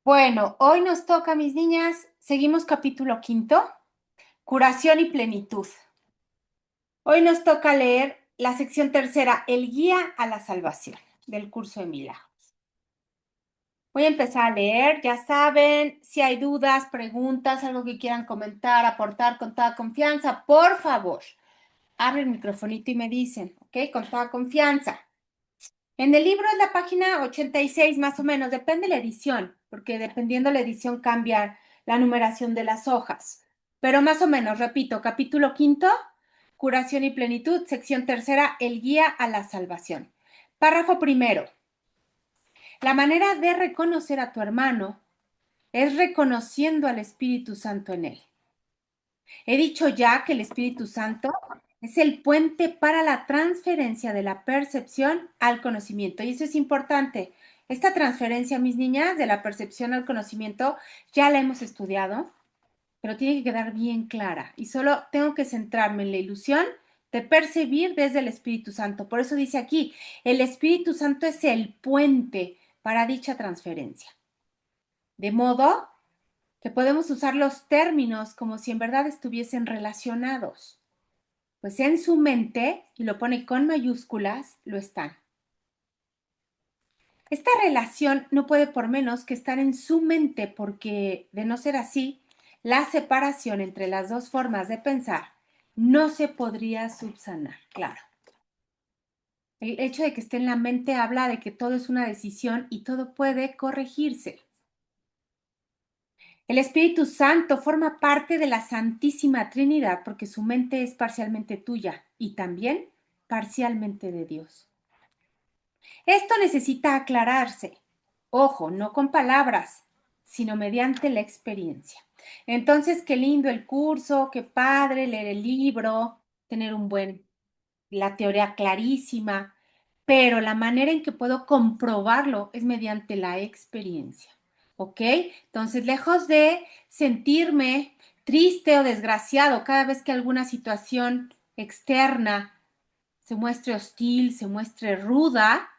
Bueno, hoy nos toca, mis niñas, seguimos capítulo quinto, curación y plenitud. Hoy nos toca leer la sección tercera, el guía a la salvación del curso de milagros. Voy a empezar a leer, ya saben, si hay dudas, preguntas, algo que quieran comentar, aportar con toda confianza, por favor, abren el microfonito y me dicen, ¿ok? Con toda confianza. En el libro es la página 86 más o menos, depende de la edición, porque dependiendo de la edición cambia la numeración de las hojas. Pero más o menos, repito, capítulo quinto, curación y plenitud, sección tercera, el guía a la salvación. Párrafo primero. La manera de reconocer a tu hermano es reconociendo al Espíritu Santo en él. He dicho ya que el Espíritu Santo es el puente para la transferencia de la percepción al conocimiento. Y eso es importante. Esta transferencia, mis niñas, de la percepción al conocimiento, ya la hemos estudiado, pero tiene que quedar bien clara. Y solo tengo que centrarme en la ilusión de percibir desde el Espíritu Santo. Por eso dice aquí, el Espíritu Santo es el puente para dicha transferencia. De modo que podemos usar los términos como si en verdad estuviesen relacionados. Pues en su mente, y lo pone con mayúsculas, lo están. Esta relación no puede por menos que estar en su mente porque, de no ser así, la separación entre las dos formas de pensar no se podría subsanar, claro. El hecho de que esté en la mente habla de que todo es una decisión y todo puede corregirse. El Espíritu Santo forma parte de la Santísima Trinidad porque su mente es parcialmente tuya y también parcialmente de Dios. Esto necesita aclararse. Ojo, no con palabras, sino mediante la experiencia. Entonces, qué lindo el curso, qué padre leer el libro, tener la teoría clarísima, pero la manera en que puedo comprobarlo es mediante la experiencia. ¿Ok? Entonces, lejos de sentirme triste o desgraciado cada vez que alguna situación externa se muestre hostil, se muestre ruda,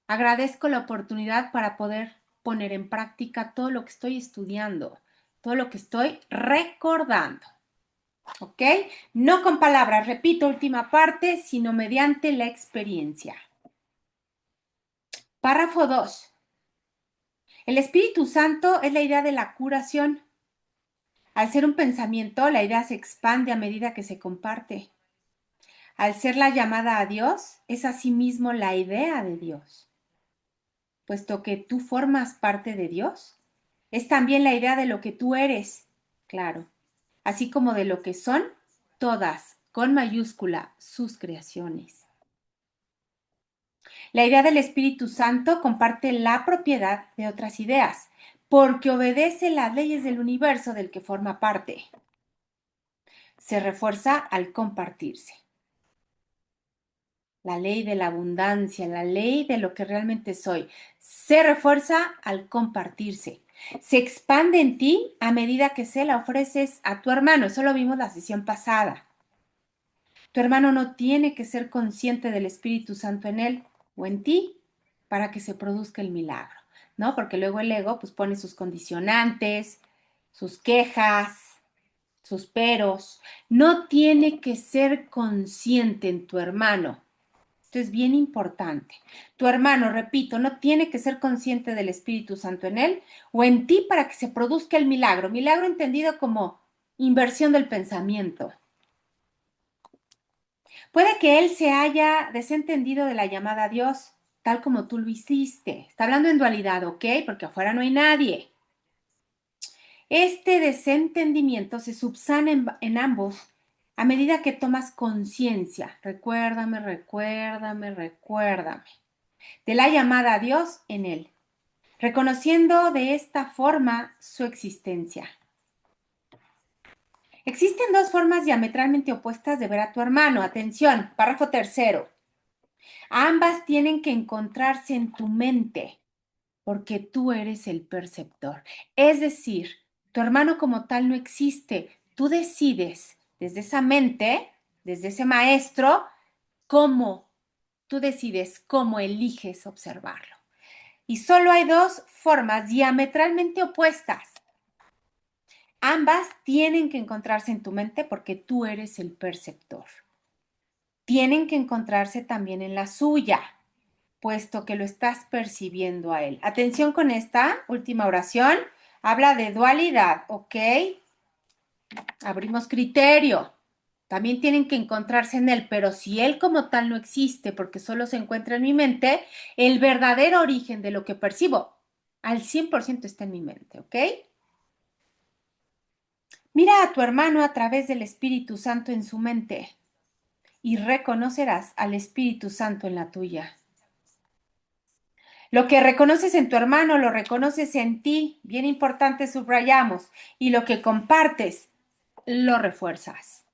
agradezco la oportunidad para poder poner en práctica todo lo que estoy estudiando, todo lo que estoy recordando. ¿Ok? No con palabras, repito, última parte, sino mediante la experiencia. Párrafo 2. El Espíritu Santo es la idea de la curación. Al ser un pensamiento, la idea se expande a medida que se comparte. Al ser la llamada a Dios, es asimismo la idea de Dios. Puesto que tú formas parte de Dios, es también la idea de lo que tú eres, claro, así como de lo que son todas, con mayúscula, sus creaciones. La idea del Espíritu Santo comparte la propiedad de otras ideas, porque obedece las leyes del universo del que forma parte. Se refuerza al compartirse. La ley de la abundancia, la ley de lo que realmente soy, se refuerza al compartirse. Se expande en ti a medida que se la ofreces a tu hermano. Eso lo vimos la sesión pasada. Tu hermano no tiene que ser consciente del Espíritu Santo en él o en ti para que se produzca el milagro, ¿no? Porque luego el ego pues pone sus condicionantes, sus quejas, sus peros. No tiene que ser consciente en tu hermano. Esto es bien importante. Tu hermano, repito, no tiene que ser consciente del Espíritu Santo en él o en ti para que se produzca el milagro. Milagro entendido como inversión del pensamiento. Puede que él se haya desentendido de la llamada a Dios, tal como tú lo hiciste. Está hablando en dualidad, ¿ok? Porque afuera no hay nadie. Este desentendimiento se subsana en ambos a medida que tomas conciencia. Recuérdame, recuérdame, recuérdame. De la llamada a Dios en él, reconociendo de esta forma su existencia. Existen dos formas diametralmente opuestas de ver a tu hermano. Atención, párrafo tercero. Ambas tienen que encontrarse en tu mente, porque tú eres el perceptor. Es decir, tu hermano como tal no existe. Tú decides desde esa mente, desde ese maestro, cómo tú decides cómo eliges observarlo. y solo hay dos formas diametralmente opuestas. Ambas tienen que encontrarse en tu mente porque tú eres el perceptor. Tienen que encontrarse también en la suya, puesto que lo estás percibiendo a él. Atención con esta última oración. Habla de dualidad, ¿ok? Abrimos criterio. También tienen que encontrarse en él, pero si él como tal no existe, porque solo se encuentra en mi mente, el verdadero origen de lo que percibo al 100% está en mi mente, ¿ok? Mira a tu hermano a través del Espíritu Santo en su mente y reconocerás al Espíritu Santo en la tuya. Lo que reconoces en tu hermano, lo reconoces en ti. Bien importante, subrayamos. Y lo que compartes, lo refuerzas.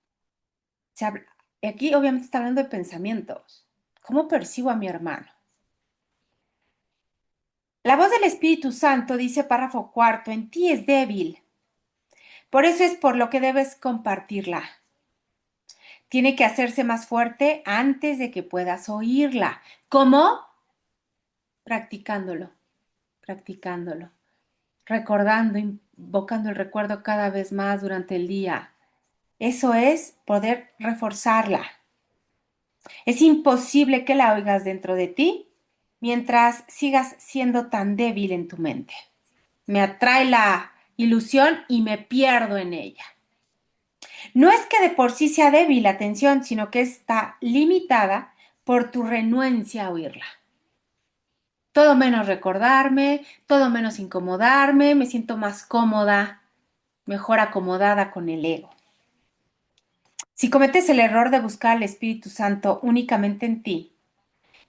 Aquí obviamente está hablando de pensamientos. ¿Cómo percibo a mi hermano? La voz del Espíritu Santo, dice párrafo cuarto, en ti es débil. Por eso es por lo que debes compartirla. Tiene que hacerse más fuerte antes de que puedas oírla. ¿Cómo? Practicándolo, practicándolo, recordando, invocando el recuerdo cada vez más durante el día. Eso es poder reforzarla. Es imposible que la oigas dentro de ti mientras sigas siendo tan débil en tu mente. Me atrae la ilusión y me pierdo en ella. No es que de por sí sea débil la atención, sino que está limitada por tu renuencia a oírla. Todo menos recordarme, todo menos incomodarme, me siento más cómoda, mejor acomodada con el ego. Si cometes el error de buscar al Espíritu Santo únicamente en ti,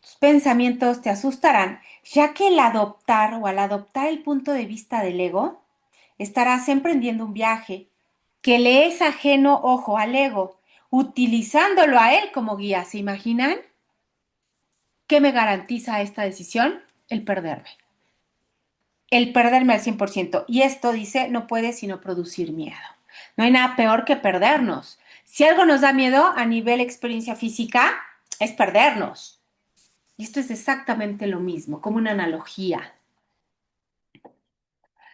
tus pensamientos te asustarán, ya que al adoptar el punto de vista del ego, estarás emprendiendo un viaje que le es ajeno, ojo, al ego, utilizándolo a él como guía. ¿Se imaginan? ¿Qué me garantiza esta decisión? El perderme. El perderme al 100%. Y esto, dice, no puede sino producir miedo. No hay nada peor que perdernos. Si algo nos da miedo a nivel experiencia física, es perdernos. Y esto es exactamente lo mismo, como una analogía.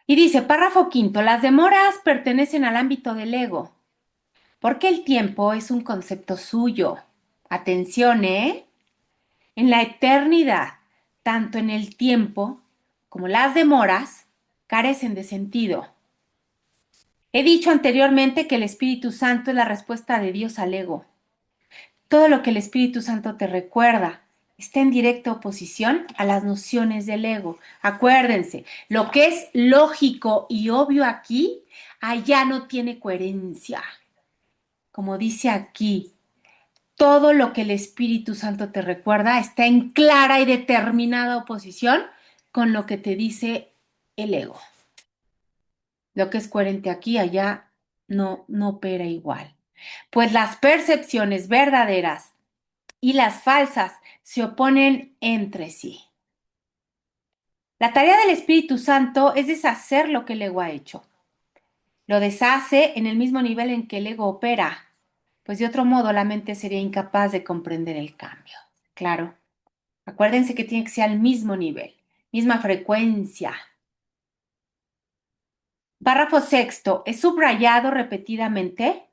Y dice, párrafo quinto, las demoras pertenecen al ámbito del ego, porque el tiempo es un concepto suyo. Atención, ¿eh? En la eternidad, tanto en el tiempo como las demoras carecen de sentido. He dicho anteriormente que el Espíritu Santo es la respuesta de Dios al ego. Todo lo que el Espíritu Santo te recuerda está en directa oposición a las nociones del ego. Acuérdense, lo que es lógico y obvio aquí, allá no tiene coherencia. Como dice aquí, todo lo que el Espíritu Santo te recuerda está en clara y determinada oposición con lo que te dice el ego. Lo que es coherente aquí, allá no opera igual. Pues las percepciones verdaderas y las falsas se oponen entre sí. La tarea del Espíritu Santo es deshacer lo que el ego ha hecho. Lo deshace en el mismo nivel en que el ego opera, pues de otro modo la mente sería incapaz de comprender el cambio. Claro, acuérdense que tiene que ser al mismo nivel, misma frecuencia. Párrafo sexto, es subrayado repetidamente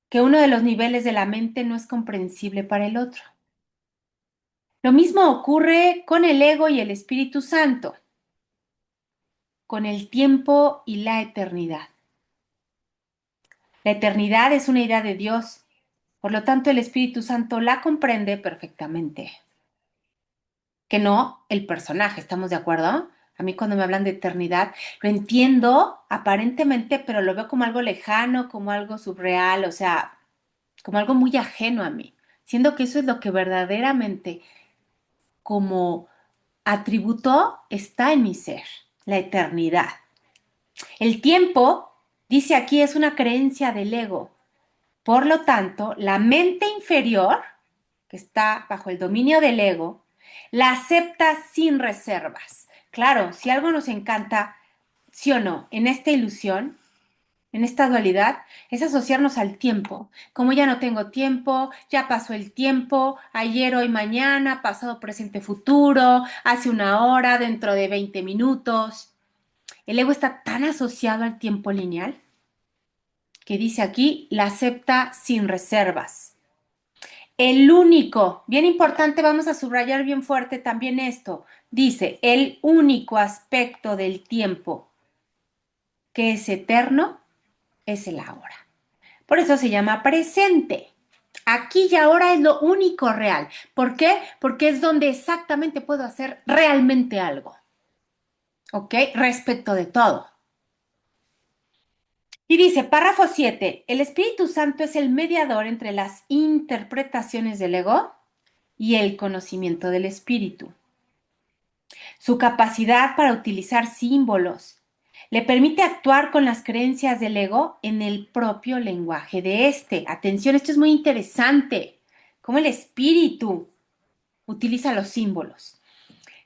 que uno de los niveles de la mente no es comprensible para el otro. Lo mismo ocurre con el ego y el Espíritu Santo, con el tiempo y la eternidad. La eternidad es una idea de Dios, por lo tanto el Espíritu Santo la comprende perfectamente. Que no el personaje, ¿estamos de acuerdo? A mí cuando me hablan de eternidad, lo entiendo aparentemente, pero lo veo como algo lejano, como algo subreal, o sea, como algo muy ajeno a mí, siendo que eso es lo que verdaderamente como atributo está en mi ser, la eternidad. El tiempo, dice aquí, es una creencia del ego. Por lo tanto, la mente inferior, que está bajo el dominio del ego, la acepta sin reservas. Claro, si algo nos encanta, sí o no, en esta ilusión, en esta dualidad es asociarnos al tiempo. Como ya no tengo tiempo, ya pasó el tiempo, ayer, hoy, mañana, pasado, presente, futuro, hace una hora, dentro de 20 minutos. El ego está tan asociado al tiempo lineal que dice aquí, la acepta sin reservas. El único, bien importante, vamos a subrayar bien fuerte también esto, dice, el único aspecto del tiempo que es eterno es el ahora. Por eso se llama presente. Aquí y ahora es lo único real. ¿Por qué? Porque es donde exactamente puedo hacer realmente algo. ¿Ok? Respecto de todo. Y dice, párrafo 7, el Espíritu Santo es el mediador entre las interpretaciones del ego y el conocimiento del Espíritu. Su capacidad para utilizar símbolos le permite actuar con las creencias del ego en el propio lenguaje de este. Atención, esto es muy interesante. Cómo el espíritu utiliza los símbolos.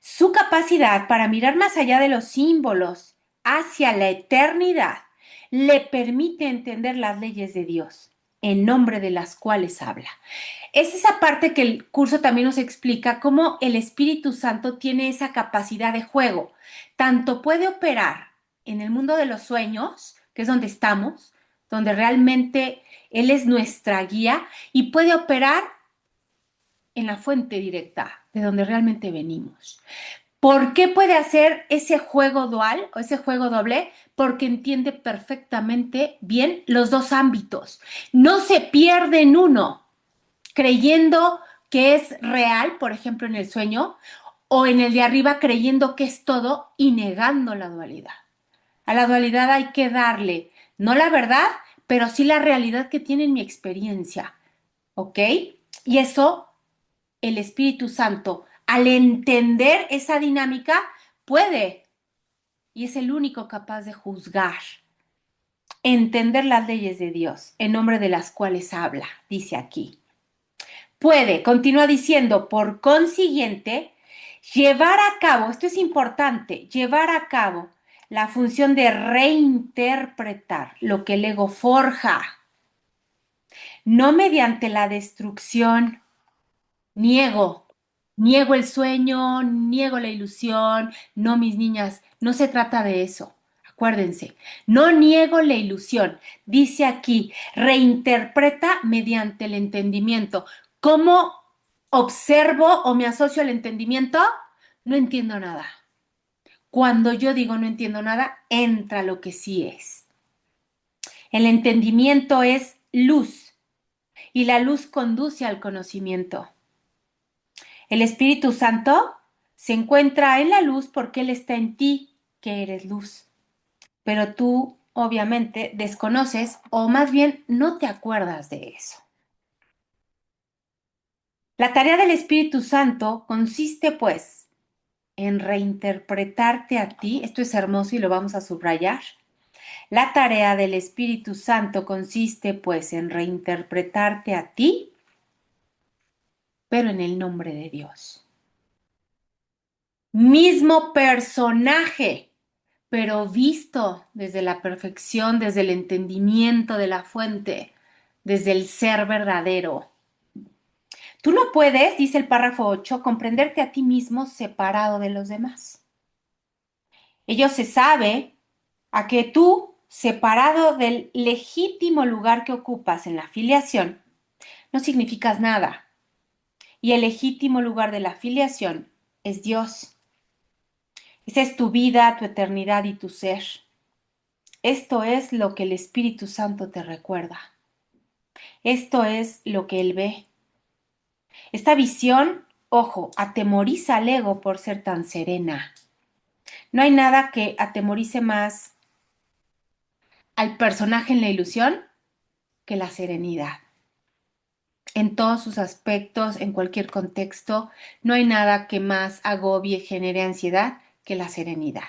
Su capacidad para mirar más allá de los símbolos hacia la eternidad le permite entender las leyes de Dios, en nombre de las cuales habla. Es esa parte que el curso también nos explica cómo el Espíritu Santo tiene esa capacidad de juego. Tanto puede operar en el mundo de los sueños, que es donde estamos, donde realmente Él es nuestra guía, y puede operar en la fuente directa, de donde realmente venimos. ¿Por qué puede hacer ese juego dual o ese juego doble? Porque entiende perfectamente bien los dos ámbitos. No se pierde en uno creyendo que es real, por ejemplo, en el sueño, o en el de arriba creyendo que es todo y negando la dualidad. A la dualidad hay que darle, no la verdad, pero sí la realidad que tiene en mi experiencia, ¿ok? Y eso, el Espíritu Santo, al entender esa dinámica, puede, y es el único capaz de juzgar, entender las leyes de Dios, en nombre de las cuales habla, dice aquí. Puede, continúa diciendo, por consiguiente, llevar a cabo, esto es importante, llevar a cabo la función de reinterpretar lo que el ego forja, no mediante la destrucción, niego, niego el sueño, niego la ilusión, no, mis niñas, no se trata de eso. Acuérdense, no niego la ilusión. Dice aquí, reinterpreta mediante el entendimiento. ¿Cómo observo o me asocio al entendimiento? No entiendo nada. Cuando yo digo no entiendo nada, entra lo que sí es. El entendimiento es luz y la luz conduce al conocimiento. El Espíritu Santo se encuentra en la luz porque Él está en ti, que eres luz. Pero tú, obviamente, desconoces o más bien no te acuerdas de eso. La tarea del Espíritu Santo consiste, pues, en reinterpretarte a ti. Esto es hermoso y lo vamos a subrayar. La tarea del Espíritu Santo consiste, pues, en reinterpretarte a ti, pero en el nombre de Dios. Mismo personaje, pero visto desde la perfección, desde el entendimiento de la fuente, desde el ser verdadero. Tú no puedes, dice el párrafo 8, comprenderte a ti mismo separado de los demás. Ello se sabe a que tú, separado del legítimo lugar que ocupas en la filiación, no significas nada. Y el legítimo lugar de la filiación es Dios. Esa es tu vida, tu eternidad y tu ser. Esto es lo que el Espíritu Santo te recuerda. Esto es lo que Él ve. Esta visión, ojo, atemoriza al ego por ser tan serena. No hay nada que atemorice más al personaje en la ilusión que la serenidad. En todos sus aspectos, en cualquier contexto, no hay nada que más agobie, genere ansiedad que la serenidad.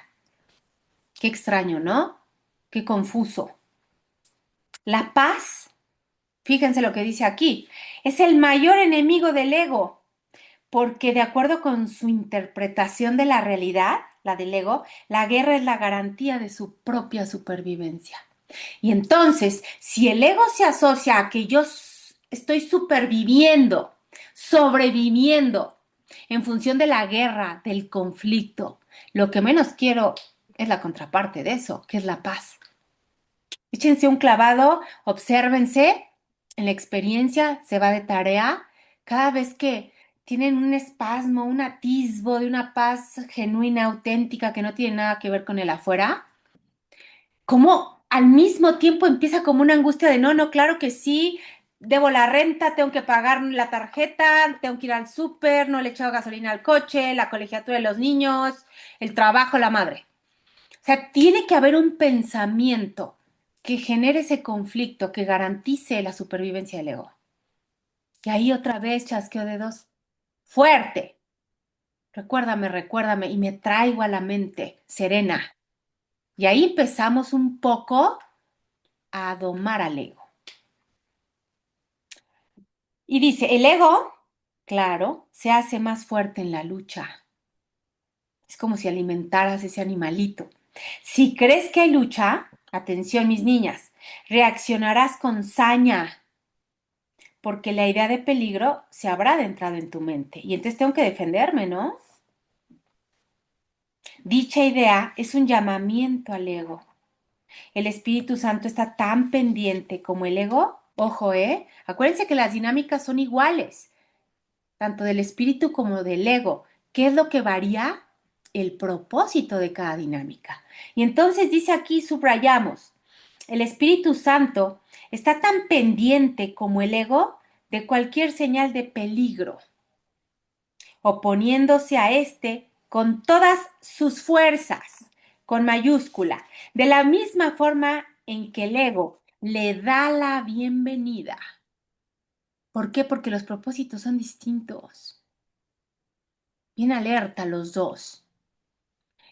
Qué extraño, ¿no? Qué confuso. La paz, fíjense lo que dice aquí, es el mayor enemigo del ego, porque de acuerdo con su interpretación de la realidad, la del ego, la guerra es la garantía de su propia supervivencia. Y entonces, si el ego se asocia a que yo estoy superviviendo, sobreviviendo en función de la guerra, del conflicto, lo que menos quiero es la contraparte de eso, que es la paz. Échense un clavado, obsérvense en la experiencia, se va de tarea. Cada vez que tienen un espasmo, un atisbo de una paz genuina, auténtica, que no tiene nada que ver con el afuera, como al mismo tiempo empieza como una angustia de no, no, claro que sí, debo la renta, tengo que pagar la tarjeta, tengo que ir al súper, no le he echado gasolina al coche, la colegiatura de los niños, el trabajo, la madre. O sea, tiene que haber un pensamiento que genere ese conflicto, que garantice la supervivencia del ego. Y ahí otra vez chasqueo dedos fuerte. Recuérdame, recuérdame, y me traigo a la mente serena. Y ahí empezamos un poco a domar al ego. Y dice, el ego, claro, se hace más fuerte en la lucha. Es como si alimentaras ese animalito. Si crees que hay lucha, atención mis niñas, reaccionarás con saña, porque la idea de peligro se habrá adentrado en tu mente. Y entonces tengo que defenderme, ¿no? Dicha idea es un llamamiento al ego. El Espíritu Santo está tan pendiente como el ego. Ojo, ¿eh? Acuérdense que las dinámicas son iguales, tanto del espíritu como del ego. ¿Qué es lo que varía? El propósito de cada dinámica. Y entonces dice aquí, subrayamos, el Espíritu Santo está tan pendiente como el ego de cualquier señal de peligro, oponiéndose a este con todas sus fuerzas, con mayúscula, de la misma forma en que el ego le da la bienvenida. ¿Por qué? Porque los propósitos son distintos. Bien alerta los dos.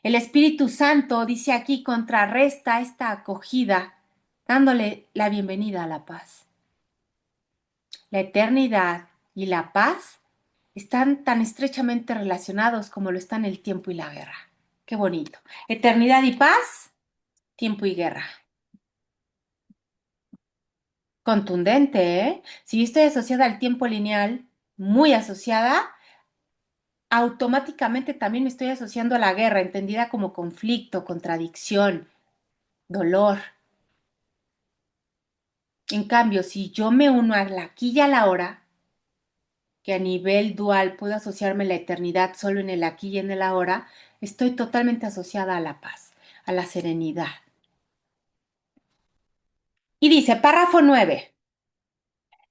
El Espíritu Santo, dice aquí, contrarresta esta acogida, dándole la bienvenida a la paz. La eternidad y la paz están tan estrechamente relacionados como lo están el tiempo y la guerra. Qué bonito. Eternidad y paz, tiempo y guerra. Contundente, ¿eh? Si yo estoy asociada al tiempo lineal, muy asociada, automáticamente también me estoy asociando a la guerra, entendida como conflicto, contradicción, dolor. En cambio, si yo me uno a la aquí y a la hora, que a nivel dual puedo asociarme a la eternidad solo en el aquí y en el ahora, estoy totalmente asociada a la paz, a la serenidad. Y dice, párrafo 9.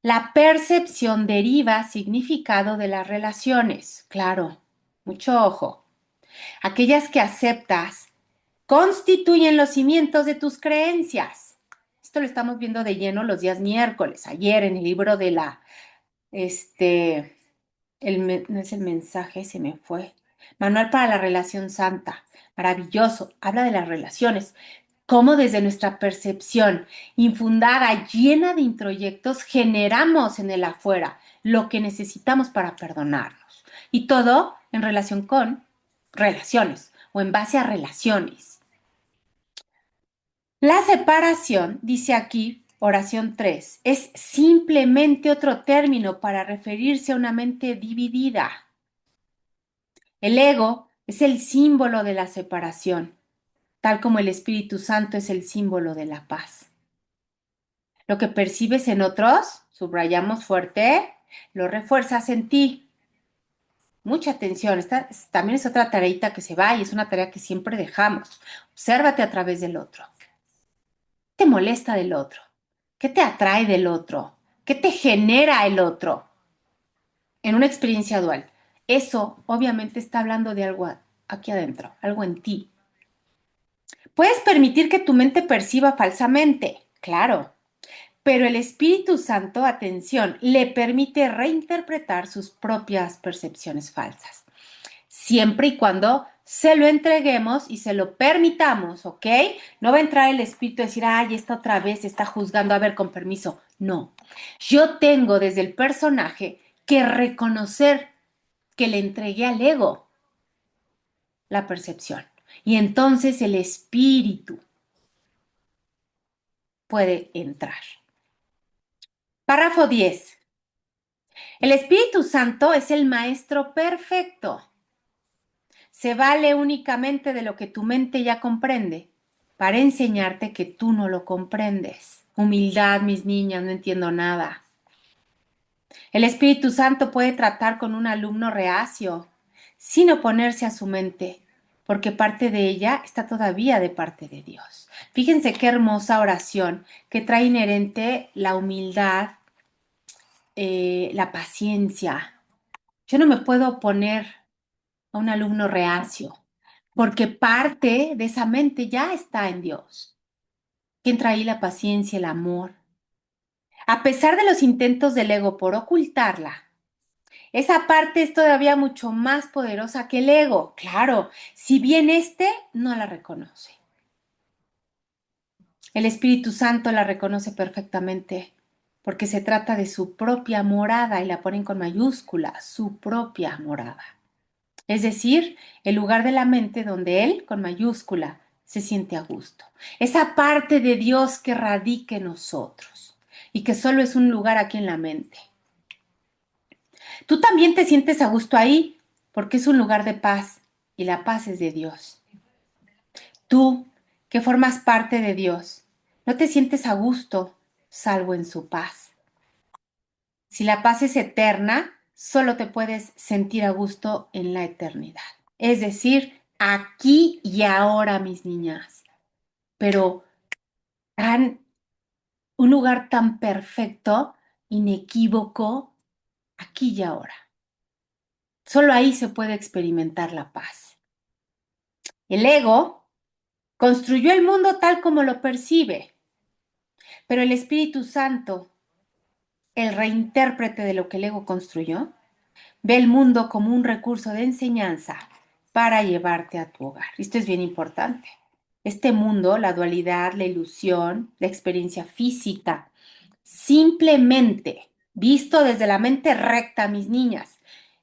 La percepción deriva significado de las relaciones. Claro, mucho ojo. Aquellas que aceptas constituyen los cimientos de tus creencias. Esto lo estamos viendo de lleno los días miércoles, ayer en el libro de la, no es el mensaje, se me fue. Manual para la relación santa. Maravilloso. Habla de las relaciones. Cómo desde nuestra percepción infundada, llena de introyectos, generamos en el afuera lo que necesitamos para perdonarnos. Y todo en relación con relaciones o en base a relaciones. La separación, dice aquí, oración 3, es simplemente otro término para referirse a una mente dividida. El ego es el símbolo de la separación, tal como el Espíritu Santo es el símbolo de la paz. Lo que percibes en otros, subrayamos fuerte, lo refuerzas en ti. Mucha atención, esta también es otra tareita que se va y es una tarea que siempre dejamos. Obsérvate a través del otro. ¿Qué te molesta del otro? ¿Qué te atrae del otro? ¿Qué te genera el otro? En una experiencia dual. Eso obviamente está hablando de algo aquí adentro, algo en ti. Puedes permitir que tu mente perciba falsamente, claro, pero el Espíritu Santo, atención, le permite reinterpretar sus propias percepciones falsas, siempre y cuando se lo entreguemos y se lo permitamos, ¿ok? No va a entrar el Espíritu a decir, ay, esta otra vez está juzgando, a ver, con permiso. No, yo tengo desde el personaje que reconocer que le entregué al ego la percepción. Y entonces el Espíritu puede entrar. Párrafo 10. El Espíritu Santo es el maestro perfecto. Se vale únicamente de lo que tu mente ya comprende para enseñarte que tú no lo comprendes. Humildad, mis niñas, no entiendo nada. El Espíritu Santo puede tratar con un alumno reacio, sin oponerse a su mente, porque parte de ella está todavía de parte de Dios. Fíjense qué hermosa oración que trae inherente la humildad, la paciencia. Yo no me puedo oponer a un alumno reacio, porque parte de esa mente ya está en Dios. ¿Quién trae ahí la paciencia, el amor? A pesar de los intentos del ego por ocultarla, esa parte es todavía mucho más poderosa que el ego. Claro, si bien éste no la reconoce. El Espíritu Santo la reconoce perfectamente porque se trata de su propia morada y la ponen con mayúscula, su propia morada. Es decir, el lugar de la mente donde Él, con mayúscula, se siente a gusto. Esa parte de Dios que radica en nosotros y que solo es un lugar aquí en la mente. Tú también te sientes a gusto ahí porque es un lugar de paz y la paz es de Dios. Tú, que formas parte de Dios, no te sientes a gusto salvo en su paz. Si la paz es eterna, solo te puedes sentir a gusto en la eternidad. Es decir, aquí y ahora, mis niñas. Pero tan, un lugar tan perfecto, inequívoco, aquí y ahora. Solo ahí se puede experimentar la paz. El ego construyó el mundo tal como lo percibe, pero el Espíritu Santo, el reintérprete de lo que el ego construyó, ve el mundo como un recurso de enseñanza para llevarte a tu hogar. Esto es bien importante. Este mundo, la dualidad, la ilusión, la experiencia física, simplemente visto desde la mente recta, mis niñas,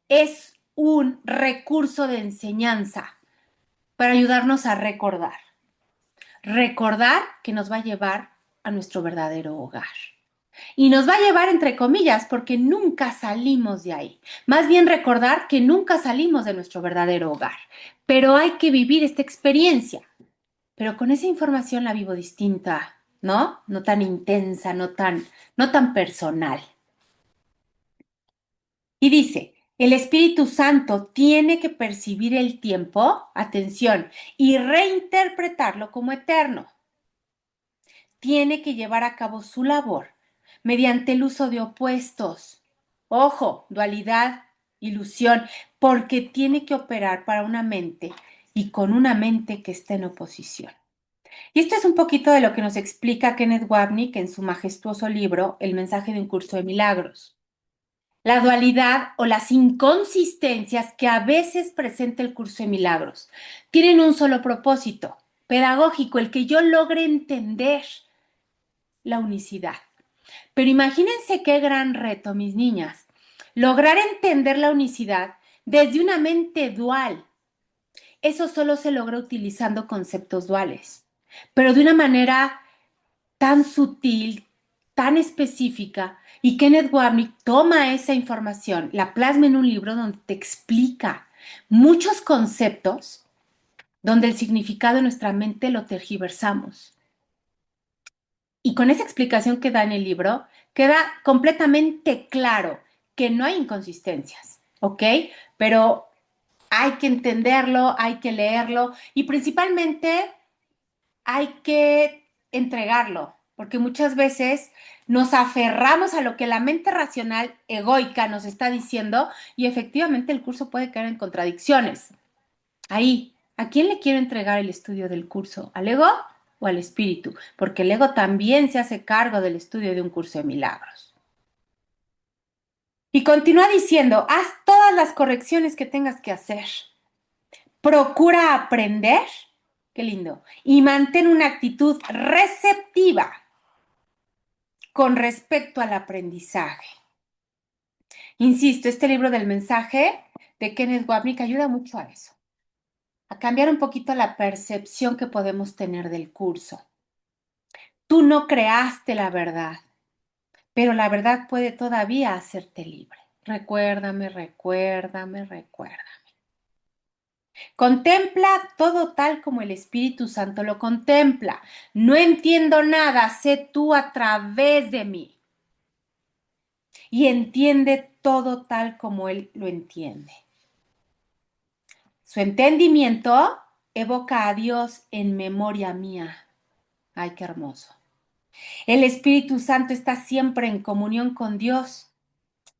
es un recurso de enseñanza para ayudarnos a recordar. Recordar que nos va a llevar a nuestro verdadero hogar. Y nos va a llevar entre comillas porque nunca salimos de ahí. Más bien recordar que nunca salimos de nuestro verdadero hogar. Pero hay que vivir esta experiencia. Pero con esa información la vivo distinta, ¿no? No tan intensa, no tan personal. Y dice, el Espíritu Santo tiene que percibir el tiempo, atención, y reinterpretarlo como eterno. Tiene que llevar a cabo su labor mediante el uso de opuestos. Ojo, dualidad, ilusión, porque tiene que operar para una mente y con una mente que esté en oposición. Y esto es un poquito de lo que nos explica Kenneth Wapnick en su majestuoso libro El mensaje de un curso de milagros. La dualidad o las inconsistencias que a veces presenta el curso de milagros tienen un solo propósito, pedagógico, el que yo logre entender la unicidad. Pero imagínense qué gran reto, mis niñas, lograr entender la unicidad desde una mente dual. Eso solo se logra utilizando conceptos duales, pero de una manera tan sutil, tan específica, y Kenneth Wapnick toma esa información, la plasma en un libro donde te explica muchos conceptos donde el significado en nuestra mente lo tergiversamos. Y con esa explicación que da en el libro, queda completamente claro que no hay inconsistencias, ¿ok? Pero hay que entenderlo, hay que leerlo y principalmente hay que entregarlo, porque muchas veces nos aferramos a lo que la mente racional egoica nos está diciendo y efectivamente el curso puede caer en contradicciones. Ahí, ¿a quién le quiero entregar el estudio del curso? ¿Al ego o al espíritu? Porque el ego también se hace cargo del estudio de un curso de milagros. Y continúa diciendo, haz todas las correcciones que tengas que hacer. Procura aprender, qué lindo, y mantén una actitud receptiva con respecto al aprendizaje. Insisto, este libro del mensaje de Kenneth Wapnick ayuda mucho a eso, a cambiar un poquito la percepción que podemos tener del curso. Tú no creaste la verdad, pero la verdad puede todavía hacerte libre. Recuérdame, recuérdame, recuerda. Contempla todo tal como el Espíritu Santo lo contempla. No entiendo nada, sé tú a través de mí. Y entiende todo tal como Él lo entiende. Su entendimiento evoca a Dios en memoria mía. Ay, qué hermoso. El Espíritu Santo está siempre en comunión con Dios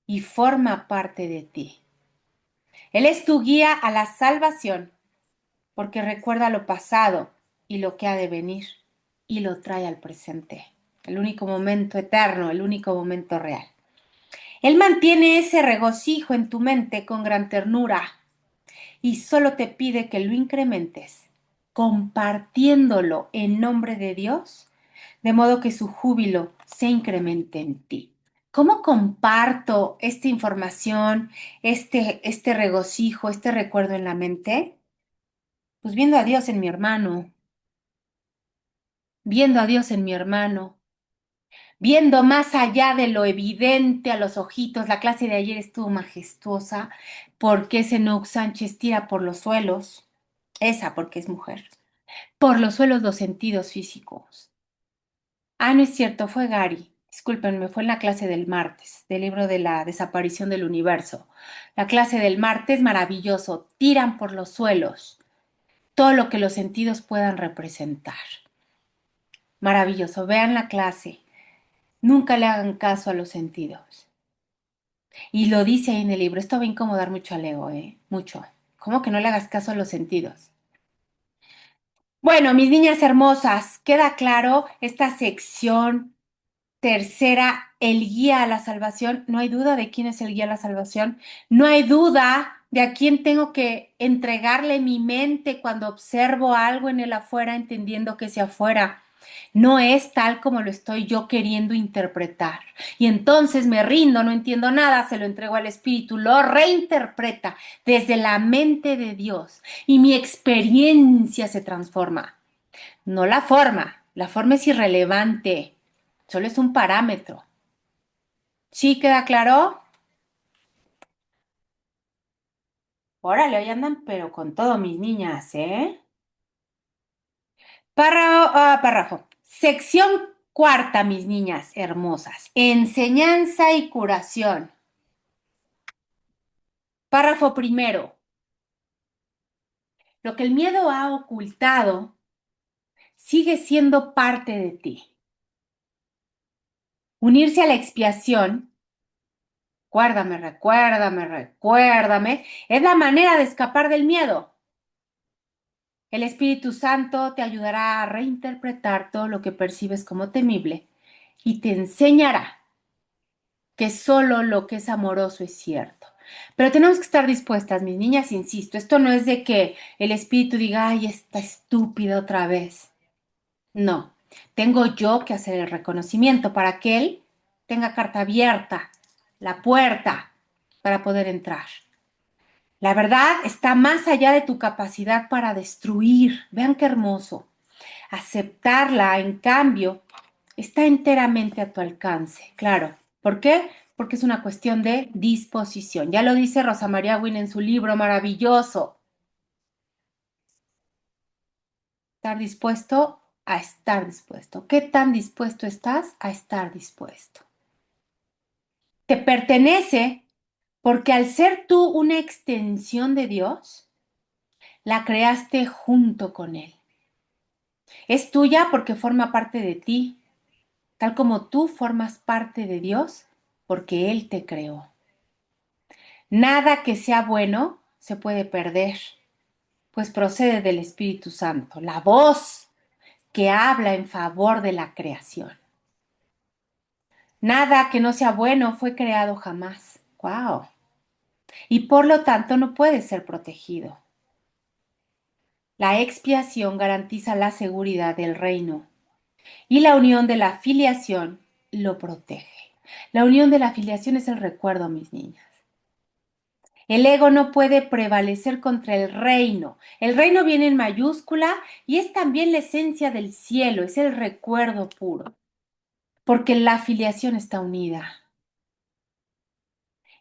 y forma parte de ti. Él es tu guía a la salvación porque recuerda lo pasado y lo que ha de venir y lo trae al presente. El único momento eterno, el único momento real. Él mantiene ese regocijo en tu mente con gran ternura y solo te pide que lo incrementes, compartiéndolo en nombre de Dios, de modo que su júbilo se incremente en ti. ¿Cómo comparto esta información, este regocijo, este recuerdo en la mente? Pues viendo a Dios en mi hermano, viendo a Dios en mi hermano, viendo más allá de lo evidente a los ojitos. La clase de ayer estuvo majestuosa porque ese Nouk Sánchez tira por los suelos, esa porque es mujer, por los suelos los sentidos físicos. Ah, no es cierto, fue Gary. Discúlpenme, fue en la clase del martes, del libro de la desaparición del universo. La clase del martes, maravilloso, tiran por los suelos todo lo que los sentidos puedan representar. Maravilloso, vean la clase. Nunca le hagan caso a los sentidos. Y lo dice ahí en el libro. Esto va a incomodar mucho al ego, ¿eh? Mucho. ¿Cómo que no le hagas caso a los sentidos? Bueno, mis niñas hermosas, queda claro esta sección tercera, el guía a la salvación. No hay duda de quién es el guía a la salvación. No hay duda de a quién tengo que entregarle mi mente cuando observo algo en el afuera, entendiendo que ese afuera no es tal como lo estoy yo queriendo interpretar. Y entonces me rindo, no entiendo nada, se lo entrego al Espíritu, lo reinterpreta desde la mente de Dios y mi experiencia se transforma. No la forma es irrelevante, solo es un parámetro. ¿Sí queda claro? Órale, hoy andan, pero con todo, mis niñas, ¿eh? Párrafo. Sección cuarta, mis niñas hermosas. Enseñanza y curación. Párrafo primero. Lo que el miedo ha ocultado sigue siendo parte de ti. Unirse a la expiación, recuérdame, recuérdame, recuérdame, es la manera de escapar del miedo. El Espíritu Santo te ayudará a reinterpretar todo lo que percibes como temible y te enseñará que solo lo que es amoroso es cierto. Pero tenemos que estar dispuestas, mis niñas, insisto, esto no es de que el Espíritu diga, ay, está estúpida otra vez. No, tengo yo que hacer el reconocimiento para que Él tenga carta abierta, la puerta para poder entrar. La verdad está más allá de tu capacidad para destruir. Vean qué hermoso. Aceptarla, en cambio, está enteramente a tu alcance. Claro. ¿Por qué? Porque es una cuestión de disposición. Ya lo dice Rosa María Wynne en su libro maravilloso. Estar dispuesto a estar dispuesto. ¿Qué tan dispuesto estás a estar dispuesto? Te pertenece porque al ser tú una extensión de Dios, la creaste junto con Él. Es tuya porque forma parte de ti, tal como tú formas parte de Dios porque Él te creó. Nada que sea bueno se puede perder, pues procede del Espíritu Santo, la voz que habla en favor de la creación. Nada que no sea bueno fue creado jamás. ¡Wow! Y por lo tanto no puede ser protegido. La expiación garantiza la seguridad del reino y la unión de la filiación lo protege. La unión de la filiación es el recuerdo, mis niñas. El ego no puede prevalecer contra el reino. El reino viene en mayúscula y es también la esencia del cielo, es el recuerdo puro, porque la filiación está unida.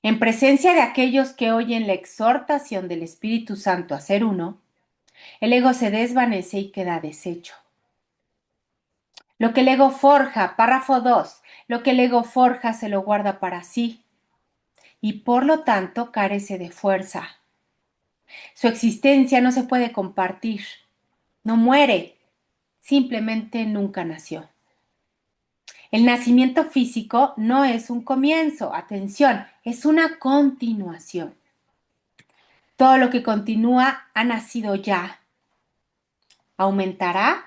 En presencia de aquellos que oyen la exhortación del Espíritu Santo a ser uno, el ego se desvanece y queda deshecho. Lo que el ego forja, párrafo 2, lo que el ego forja se lo guarda para sí y por lo tanto carece de fuerza. Su existencia no se puede compartir, no muere, simplemente nunca nació. El nacimiento físico no es un comienzo, atención, es una continuación. Todo lo que continúa ha nacido ya. Aumentará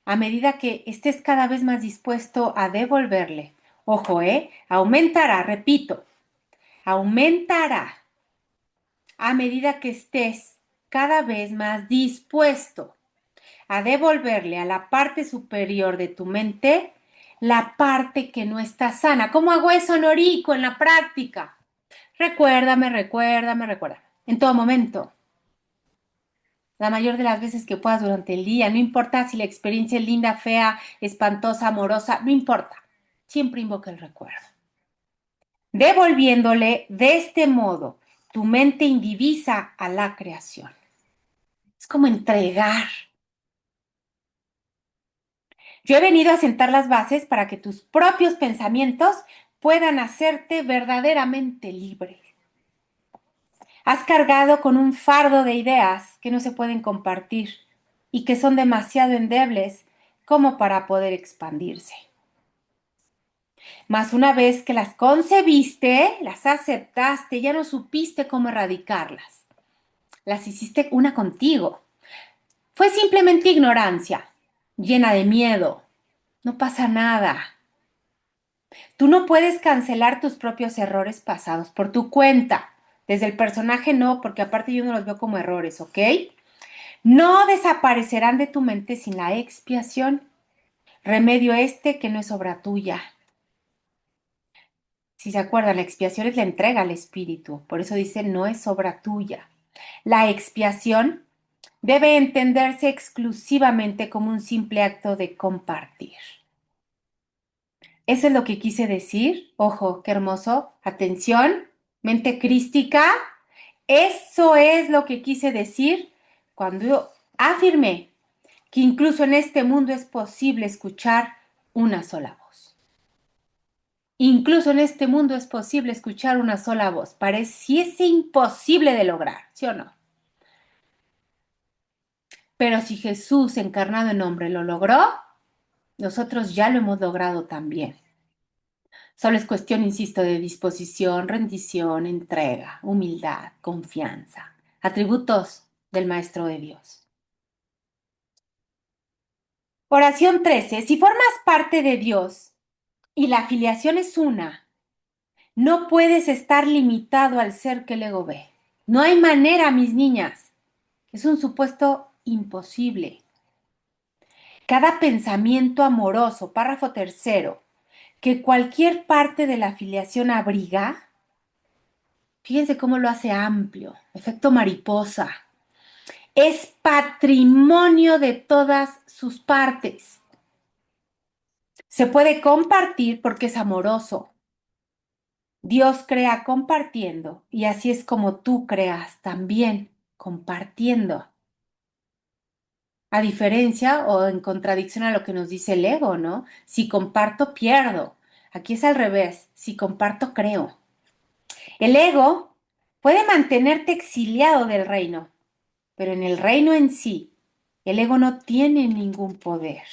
a medida que estés cada vez más dispuesto a devolverle. Ojo, aumentará, repito, aumentará a medida que estés cada vez más dispuesto a devolverle a la parte superior de tu mente la parte que no está sana. ¿Cómo hago eso, Noriko, en la práctica? Recuérdame, recuérdame, recuérdame. En todo momento. La mayor de las veces que puedas durante el día. No importa si la experiencia es linda, fea, espantosa, amorosa. No importa. Siempre invoca el recuerdo. Devolviéndole de este modo tu mente indivisa a la creación. Es como entregar. Yo he venido a sentar las bases para que tus propios pensamientos puedan hacerte verdaderamente libre. Has cargado con un fardo de ideas que no se pueden compartir y que son demasiado endebles como para poder expandirse. Mas una vez que las concebiste, las aceptaste, ya no supiste cómo erradicarlas. Las hiciste una contigo. Fue simplemente ignorancia, llena de miedo. No pasa nada. Tú no puedes cancelar tus propios errores pasados por tu cuenta. Desde el personaje no, porque aparte yo no los veo como errores, ¿ok? No desaparecerán de tu mente sin la expiación. Remedio este que no es obra tuya. Si se acuerdan, la expiación es la entrega al espíritu. Por eso dice, no es obra tuya. La expiación debe entenderse exclusivamente como un simple acto de compartir. Eso es lo que quise decir. Ojo, qué hermoso. Atención, mente crística. Eso es lo que quise decir cuando yo afirmé que incluso en este mundo es posible escuchar una sola voz. Incluso en este mundo es posible escuchar una sola voz. Pareciese imposible de lograr, ¿sí o no? Pero si Jesús encarnado en hombre lo logró, nosotros ya lo hemos logrado también. Solo es cuestión, insisto, de disposición, rendición, entrega, humildad, confianza, atributos del Maestro de Dios. Oración 13. Si formas parte de Dios y la filiación es una, no puedes estar limitado al ser que el ego ve. No hay manera, mis niñas. Es un supuesto imposible. Cada pensamiento amoroso, párrafo tercero, que cualquier parte de la afiliación abriga, fíjense cómo lo hace amplio, efecto mariposa, es patrimonio de todas sus partes. Se puede compartir porque es amoroso. Dios crea compartiendo y así es como tú creas también, compartiendo. A diferencia o en contradicción a lo que nos dice el ego, ¿no? Si comparto, pierdo. Aquí es al revés. Si comparto, creo. El ego puede mantenerte exiliado del reino, pero en el reino en sí, el ego no tiene ningún poder.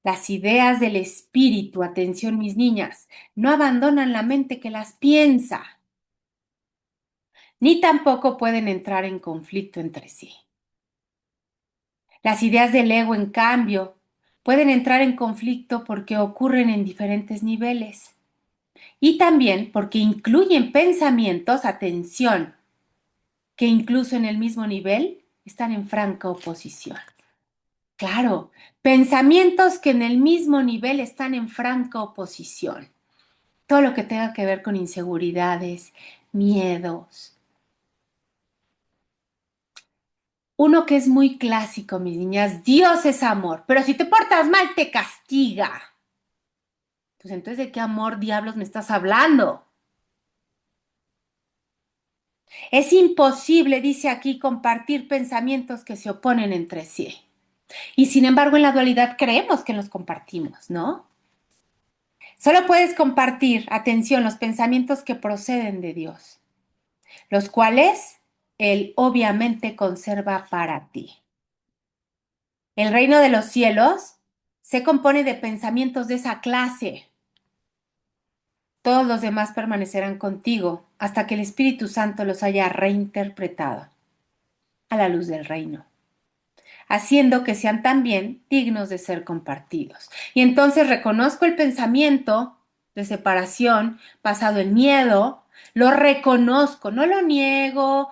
Las ideas del espíritu, atención mis niñas, no abandonan la mente que las piensa, ni tampoco pueden entrar en conflicto entre sí. Las ideas del ego, en cambio, pueden entrar en conflicto porque ocurren en diferentes niveles y también porque incluyen pensamientos, atención, que incluso en el mismo nivel están en franca oposición. Claro, pensamientos que en el mismo nivel están en franca oposición. Todo lo que tenga que ver con inseguridades, miedos, Uno que es muy clásico, mis niñas, Dios es amor, pero si te portas mal te castiga. Pues entonces, ¿de qué amor diablos me estás hablando? Es imposible, dice aquí, compartir pensamientos que se oponen entre sí. Y sin embargo, en la dualidad creemos que los compartimos, ¿no? Solo puedes compartir, atención, los pensamientos que proceden de Dios, los cuales Él obviamente conserva para ti. El reino de los cielos se compone de pensamientos de esa clase. Todos los demás permanecerán contigo hasta que el Espíritu Santo los haya reinterpretado a la luz del reino, haciendo que sean también dignos de ser compartidos. Y entonces reconozco el pensamiento de separación basado en miedo, lo reconozco, no lo niego,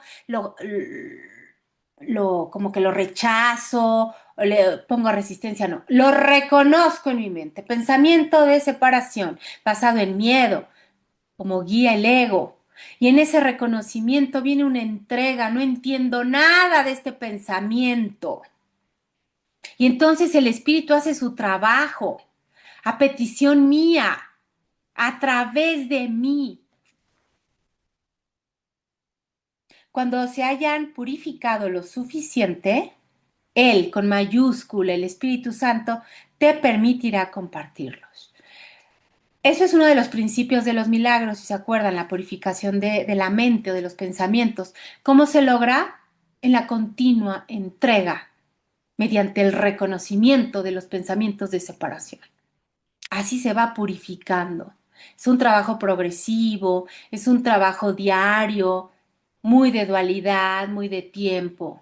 como que lo rechazo, o le pongo resistencia, no, lo reconozco en mi mente. Pensamiento de separación basado en miedo, como guía el ego. Y en ese reconocimiento viene una entrega, no entiendo nada de este pensamiento. Y entonces el Espíritu hace su trabajo a petición mía, a través de mí. Cuando se hayan purificado lo suficiente, Él, con mayúscula, el Espíritu Santo, te permitirá compartirlos. Eso es uno de los principios de los milagros, si se acuerdan, la purificación de la mente o de los pensamientos. ¿Cómo se logra? En la continua entrega, mediante el reconocimiento de los pensamientos de separación. Así se va purificando. Es un trabajo progresivo, es un trabajo diario, muy de dualidad, muy de tiempo,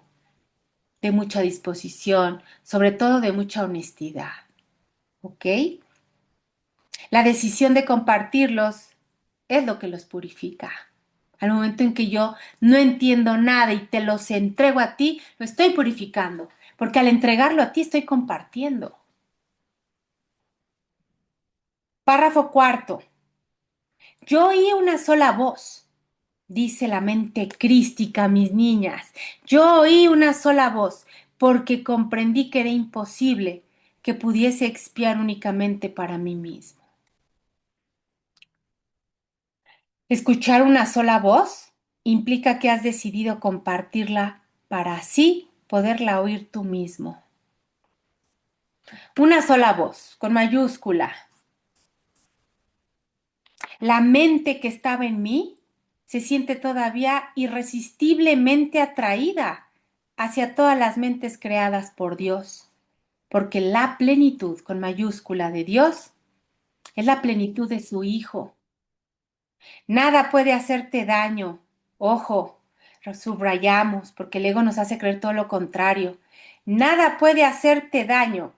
de mucha disposición, sobre todo de mucha honestidad. ¿Ok? La decisión de compartirlos es lo que los purifica. Al momento en que yo no entiendo nada y te los entrego a ti, lo estoy purificando, porque al entregarlo a ti estoy compartiendo. Párrafo cuarto. Yo oí una sola voz, dice la mente crística, mis niñas. Yo oí una sola voz porque comprendí que era imposible que pudiese expiar únicamente para mí mismo. Escuchar una sola voz implica que has decidido compartirla para así poderla oír tú mismo. Una sola voz, con mayúscula. La mente que estaba en mí se siente todavía irresistiblemente atraída hacia todas las mentes creadas por Dios, porque la plenitud, con mayúscula, de Dios es la plenitud de su Hijo. Nada puede hacerte daño. Ojo, lo subrayamos porque el ego nos hace creer todo lo contrario. Nada puede hacerte daño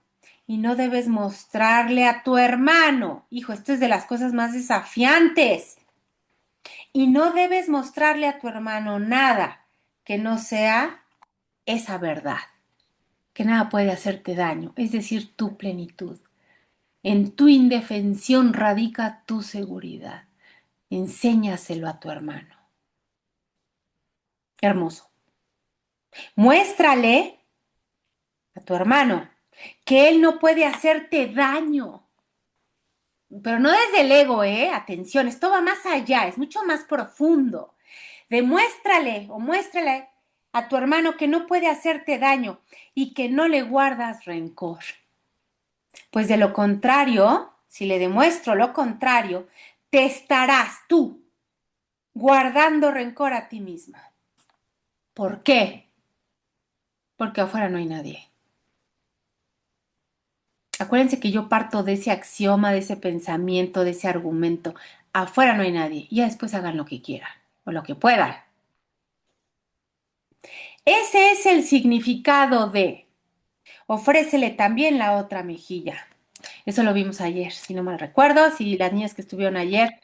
y no debes mostrarle a tu hermano. Hijo, esto es de las cosas más desafiantes. Y no debes mostrarle a tu hermano nada que no sea esa verdad, que nada puede hacerte daño, es decir, tu plenitud. En tu indefensión radica tu seguridad. Enséñaselo a tu hermano. Hermoso. Muéstrale a tu hermano que él no puede hacerte daño. Pero no desde el ego, ¿eh? Atención, esto va más allá, es mucho más profundo. Demuéstrale o muéstrale a tu hermano que no puede hacerte daño y que no le guardas rencor. Pues de lo contrario, si le demuestro lo contrario, te estarás tú guardando rencor a ti misma. ¿Por qué? Porque afuera no hay nadie. Acuérdense que yo parto de ese axioma, de ese pensamiento, de ese argumento. Afuera no hay nadie. Y ya después hagan lo que quieran o lo que puedan. Ese es el significado de ofrécele también la otra mejilla. Eso lo vimos ayer, si no mal recuerdo. Si las niñas que estuvieron ayer,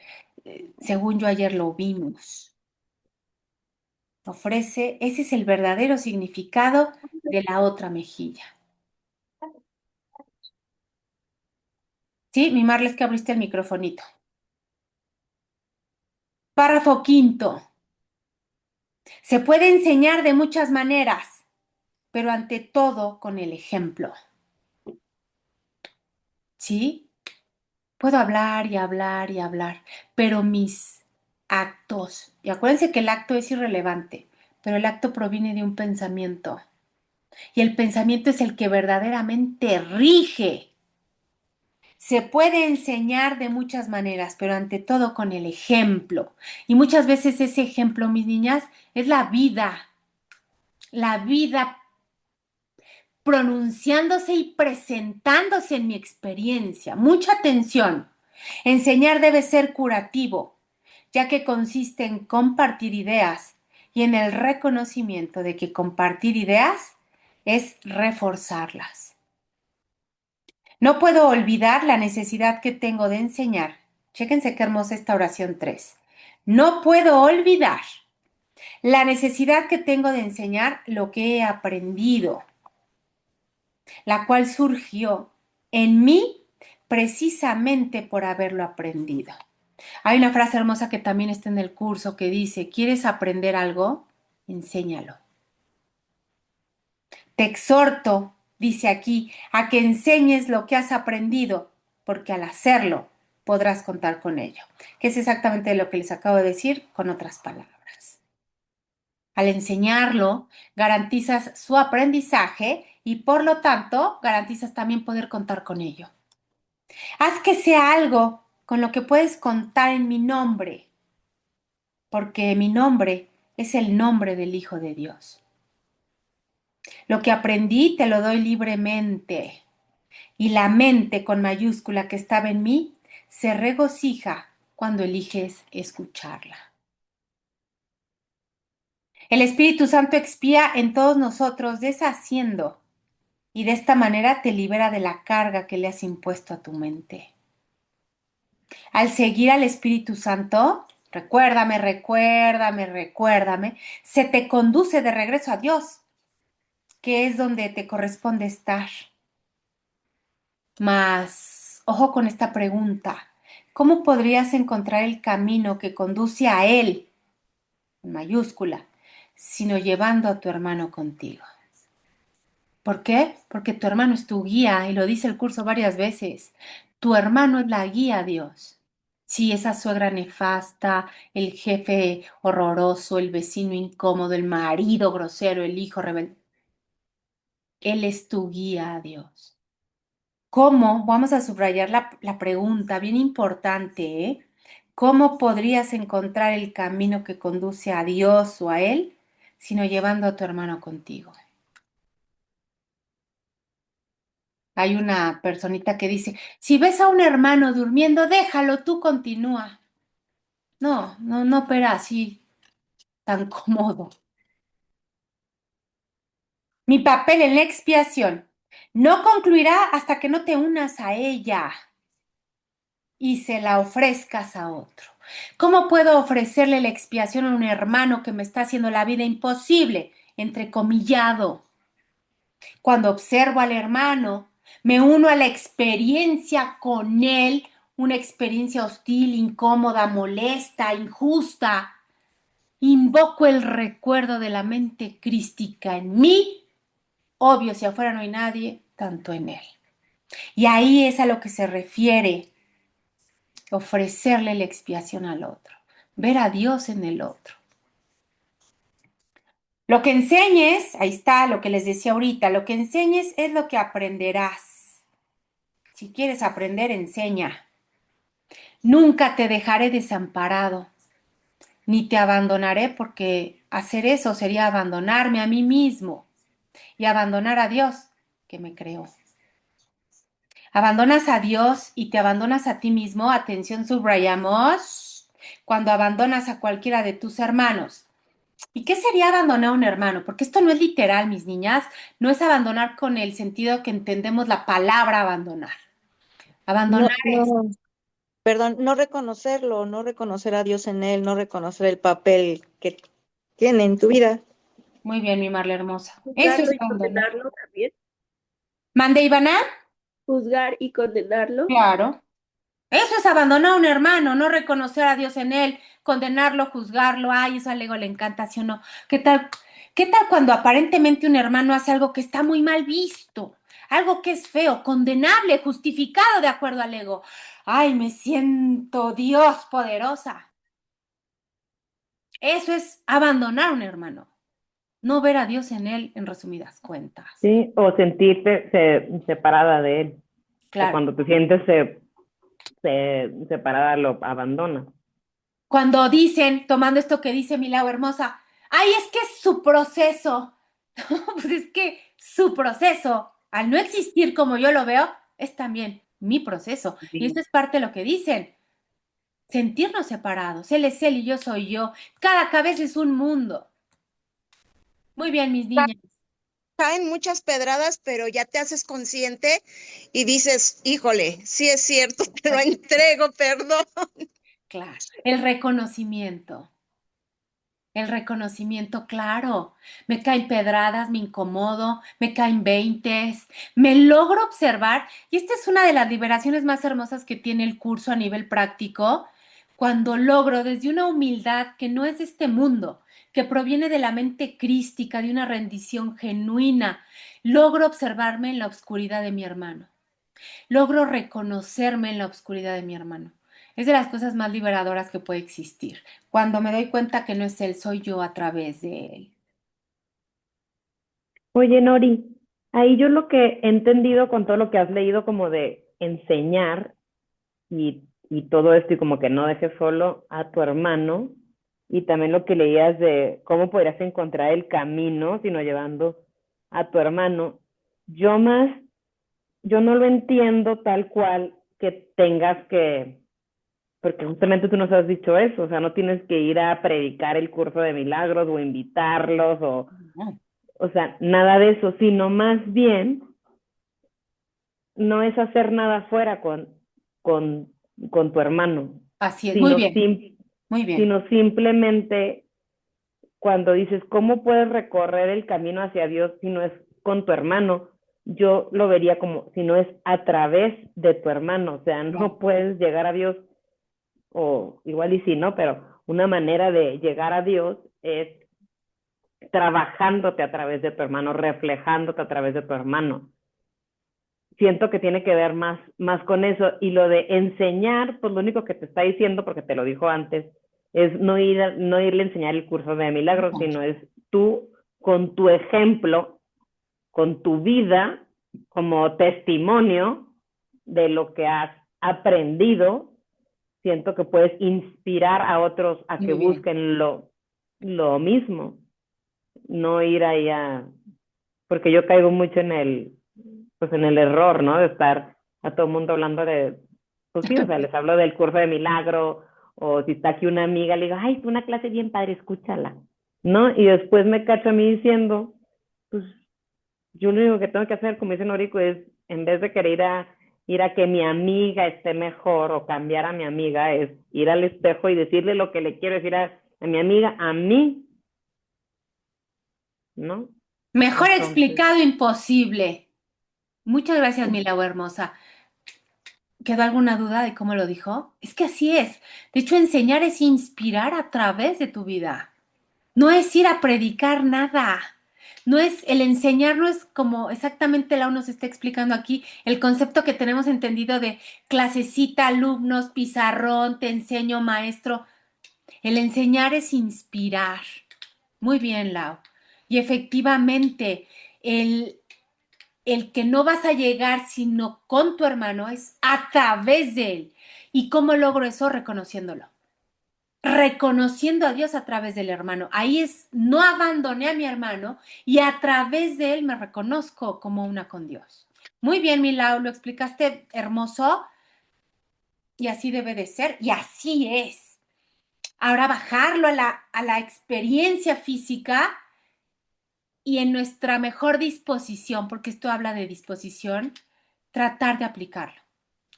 según yo ayer lo vimos. Ofrece, ese es el verdadero significado de la otra mejilla. ¿Sí? Mi Marles, que abriste el microfonito. Párrafo quinto. Se puede enseñar de muchas maneras. pero ante todo con el ejemplo. ¿Sí? Puedo hablar y hablar y hablar, pero mis actos, y acuérdense que el acto es irrelevante, pero el acto proviene de un pensamiento, y el pensamiento es el que verdaderamente rige. Se puede enseñar de muchas maneras, pero ante todo con el ejemplo. Y muchas veces ese ejemplo, mis niñas, es la vida pronunciándose y presentándose en mi experiencia. Mucha atención. Enseñar debe ser curativo, ya que consiste en compartir ideas y en el reconocimiento de que compartir ideas es reforzarlas. No puedo olvidar la necesidad que tengo de enseñar. Chéquense qué hermosa esta oración 3. No puedo olvidar la necesidad que tengo de enseñar lo que he aprendido, la cual surgió en mí precisamente por haberlo aprendido. Hay una frase hermosa que también está en el curso que dice, ¿quieres aprender algo? Enséñalo. Te exhorto, dice aquí, a que enseñes lo que has aprendido, porque al hacerlo podrás contar con ello. Que es exactamente lo que les acabo de decir con otras palabras. Al enseñarlo, garantizas su aprendizaje y por lo tanto garantizas también poder contar con ello. Haz que sea algo con lo que puedes contar en mi nombre, porque mi nombre es el nombre del Hijo de Dios. Lo que aprendí te lo doy libremente, y la mente con mayúscula que estaba en mí se regocija cuando eliges escucharla. El Espíritu Santo expía en todos nosotros deshaciendo, y de esta manera te libera de la carga que le has impuesto a tu mente. Al seguir al Espíritu Santo, recuérdame, se te conduce de regreso a Dios, que es donde te corresponde estar. Mas, ojo con esta pregunta, ¿cómo podrías encontrar el camino que conduce a Él, en mayúscula, sino llevando a tu hermano contigo? ¿Por qué? Porque tu hermano es tu guía y lo dice el curso varias veces. Tu hermano es la guía a Dios. Sí, esa suegra nefasta, el jefe horroroso, el vecino incómodo, el marido grosero, el hijo rebelde. Él es tu guía a Dios. ¿Cómo? Vamos a subrayar la pregunta, bien importante, ¿eh? ¿Cómo podrías encontrar el camino que conduce a Dios o a Él, sino llevando a tu hermano contigo? Hay una personita que dice, si ves a un hermano durmiendo, déjalo, tú continúa. No, no opera así tan cómodo. Mi papel en la expiación no concluirá hasta que no te unas a ella y se la ofrezcas a otro. ¿Cómo puedo ofrecerle la expiación a un hermano que me está haciendo la vida imposible, entrecomillado? Cuando observo al hermano, me uno a la experiencia con él, una experiencia hostil, incómoda, molesta, injusta. Invoco el recuerdo de la mente crística en mí, obvio si afuera no hay nadie, tanto en él. Y ahí es a lo que se refiere ofrecerle la expiación al otro, ver a Dios en el otro. Lo que enseñes, ahí está lo que les decía ahorita, lo que enseñes es lo que aprenderás. Si quieres aprender, enseña. Nunca te dejaré desamparado, ni te abandonaré porque hacer eso sería abandonarme a mí mismo y abandonar a Dios que me creó. Abandonas a Dios y te abandonas a ti mismo. Atención, subrayamos. Cuando abandonas a cualquiera de tus hermanos. ¿Y qué sería abandonar a un hermano? Porque esto no es literal, mis niñas. No es abandonar con el sentido que entendemos la palabra abandonar. No, Abandonar es, no, perdón, no reconocerlo, no reconocer a Dios en él, no reconocer el papel que tiene en tu vida. muy bien, mi Marla hermosa. Eso es Juzgarlo y abandonar. condenarlo también. ¿Mande, Ivana? Juzgar y condenarlo. Claro. Eso es abandonar a un hermano, no reconocer a Dios en él, condenarlo, juzgarlo. Ay, eso al ego le encanta, ¿sí o no? ¿Qué tal? ¿Qué tal cuando aparentemente un hermano hace algo que está muy mal visto? Algo que es feo, condenable, justificado de acuerdo al ego. Ay, me siento Dios poderosa. Eso es abandonar a un hermano, no ver a Dios en él, en resumidas cuentas. Sí, o sentirte separada de él. O Claro. cuando te sientes separada, lo abandonas. Cuando dicen, tomando esto que dice Milau Hermosa, ay, es que es su proceso. Pues es que su proceso, al no existir como yo lo veo, es también mi proceso. Y Sí. esto es parte de lo que dicen. Sentirnos separados. Él es él y yo soy yo. Cada cabeza es un mundo. Muy bien, mis niñas. Caen muchas pedradas, pero ya te haces consciente y dices, híjole, sí es cierto, te lo entrego, perdón. Claro. El reconocimiento. El reconocimiento, claro. Me caen pedradas, me incomodo, me caen veintes, me logro observar, y esta es una de las liberaciones más hermosas que tiene el curso a nivel práctico, cuando logro desde una humildad que no es de este mundo, que proviene de la mente crística, de una rendición genuina, logro observarme en la oscuridad de mi hermano. Logro reconocerme en la oscuridad de mi hermano. Es de las cosas más liberadoras que puede existir. Cuando me doy cuenta que no es él, soy yo a través de él. Oye, Nori, ahí yo lo que he entendido con todo lo que has leído como de enseñar y todo esto y como que no dejes solo a tu hermano y también lo que leías de cómo podrías encontrar el camino sino llevando a tu hermano, yo más, yo no lo entiendo tal cual que tengas que, porque justamente tú nos has dicho eso, o sea, no tienes que ir a predicar el curso de milagros o invitarlos No, o sea, nada de eso, sino más bien no es hacer nada fuera con, con tu hermano, así es, muy sino, bien, muy bien. sino simplemente cuando dices, ¿cómo puedes recorrer el camino hacia Dios si no es con tu hermano? Yo lo vería como si no es a través de tu hermano, o sea, Claro. no puedes llegar a Dios, o igual y sí, ¿no? Pero una manera de llegar a Dios es trabajándote a través de tu hermano, reflejándote a través de tu hermano. Siento que tiene que ver más con eso. Y lo de enseñar, pues lo único que te está diciendo, porque te lo dijo antes, es no irle a enseñar el curso de milagros, No. sino es tú con tu ejemplo, con tu vida, como testimonio de lo que has aprendido, siento que puedes inspirar a otros a que Muy bien. busquen lo mismo, no ir ahí a, porque yo caigo mucho pues en el error, ¿no? De estar a todo el mundo hablando de, pues sí, o sea, les hablo del curso de milagro, o si está aquí una amiga, le digo, ay, es una clase bien padre, escúchala, ¿no? Y después me cacho a mí diciendo, pues yo lo único que tengo que hacer, como dice Norico, es, en vez de querer ir a que mi amiga esté mejor o cambiar a mi amiga, es ir al espejo y decirle lo que le quiero decir a mi amiga, a mí, ¿no? Mejor Entonces, explicado imposible. Muchas gracias, Milau Hermosa. ¿Quedó alguna duda de cómo lo dijo? Es que así es. De hecho, enseñar es inspirar a través de tu vida. No es ir a predicar nada. No es, el enseñar no es como exactamente Lau nos está explicando aquí, el concepto que tenemos entendido de clasecita, alumnos, pizarrón, te enseño, maestro. El enseñar es inspirar. Muy bien, Lau. Y efectivamente, el que no vas a llegar sino con tu hermano es a través de él. ¿Y cómo logro eso? Reconociéndolo. Reconociendo a Dios a través del hermano. Ahí es, no abandoné a mi hermano y a través de él me reconozco como una con Dios. Muy bien, Milau, lo explicaste hermoso y así debe de ser y así es. Ahora bajarlo a la experiencia física y en nuestra mejor disposición, porque esto habla de disposición, tratar de aplicarlo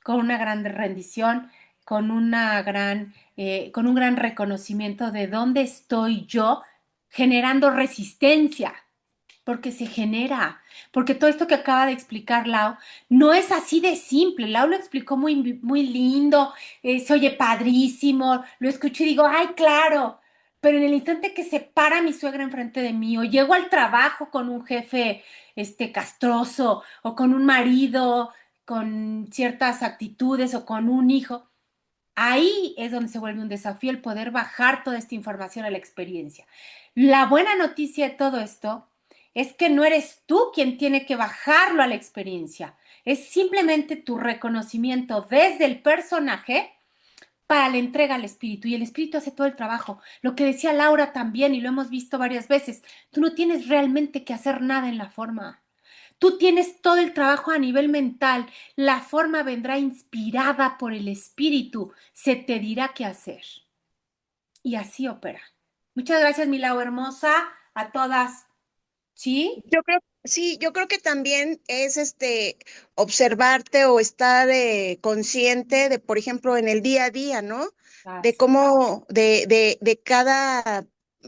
con una gran rendición, con un gran reconocimiento de dónde estoy yo generando resistencia, porque se genera, porque todo esto que acaba de explicar Lau no es así de simple. Lau lo explicó muy, muy lindo, se oye padrísimo, lo escucho y digo, ay, claro, pero en el instante que se para mi suegra enfrente de mí, o llego al trabajo con un jefe castroso, o con un marido con ciertas actitudes, o con un hijo, ahí es donde se vuelve un desafío el poder bajar toda esta información a la experiencia. La buena noticia de todo esto es que no eres tú quien tiene que bajarlo a la experiencia, es simplemente tu reconocimiento desde el personaje para la entrega al espíritu, y el espíritu hace todo el trabajo. Lo que decía Laura también, y lo hemos visto varias veces, tú no tienes realmente que hacer nada en la forma. Tú tienes todo el trabajo a nivel mental. La forma vendrá inspirada por el espíritu. Se te dirá qué hacer. Y así opera. Muchas gracias, mi Lau hermosa, a todas. ¿Sí? Sí, yo creo que también es observarte o estar consciente de, por ejemplo, en el día a día, ¿no? De Gracias. cómo, de cada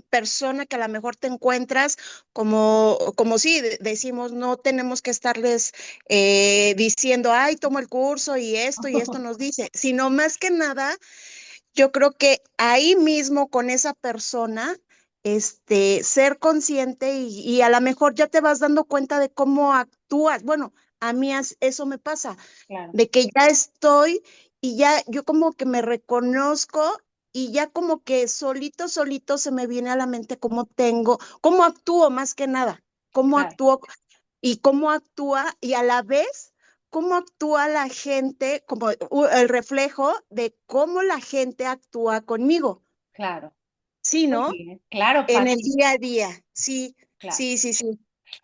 persona que a lo mejor te encuentras, como sí, decimos, no tenemos que estarles diciendo, ay, tomo el curso y esto nos dice, sino más que nada yo creo que ahí mismo con esa persona, ser consciente y a lo mejor ya te vas dando cuenta de cómo actúas. Bueno, a mí eso me pasa, Claro, de que ya estoy y ya yo como que me reconozco y ya como que solito se me viene a la mente cómo actúo más que nada, cómo claro, actúo y cómo actúa y a la vez cómo actúa la gente, como el reflejo de cómo la gente actúa conmigo. claro. Sí, Muy ¿no? bien. Claro, En el Pati, día a día. Sí, claro. sí, sí, sí.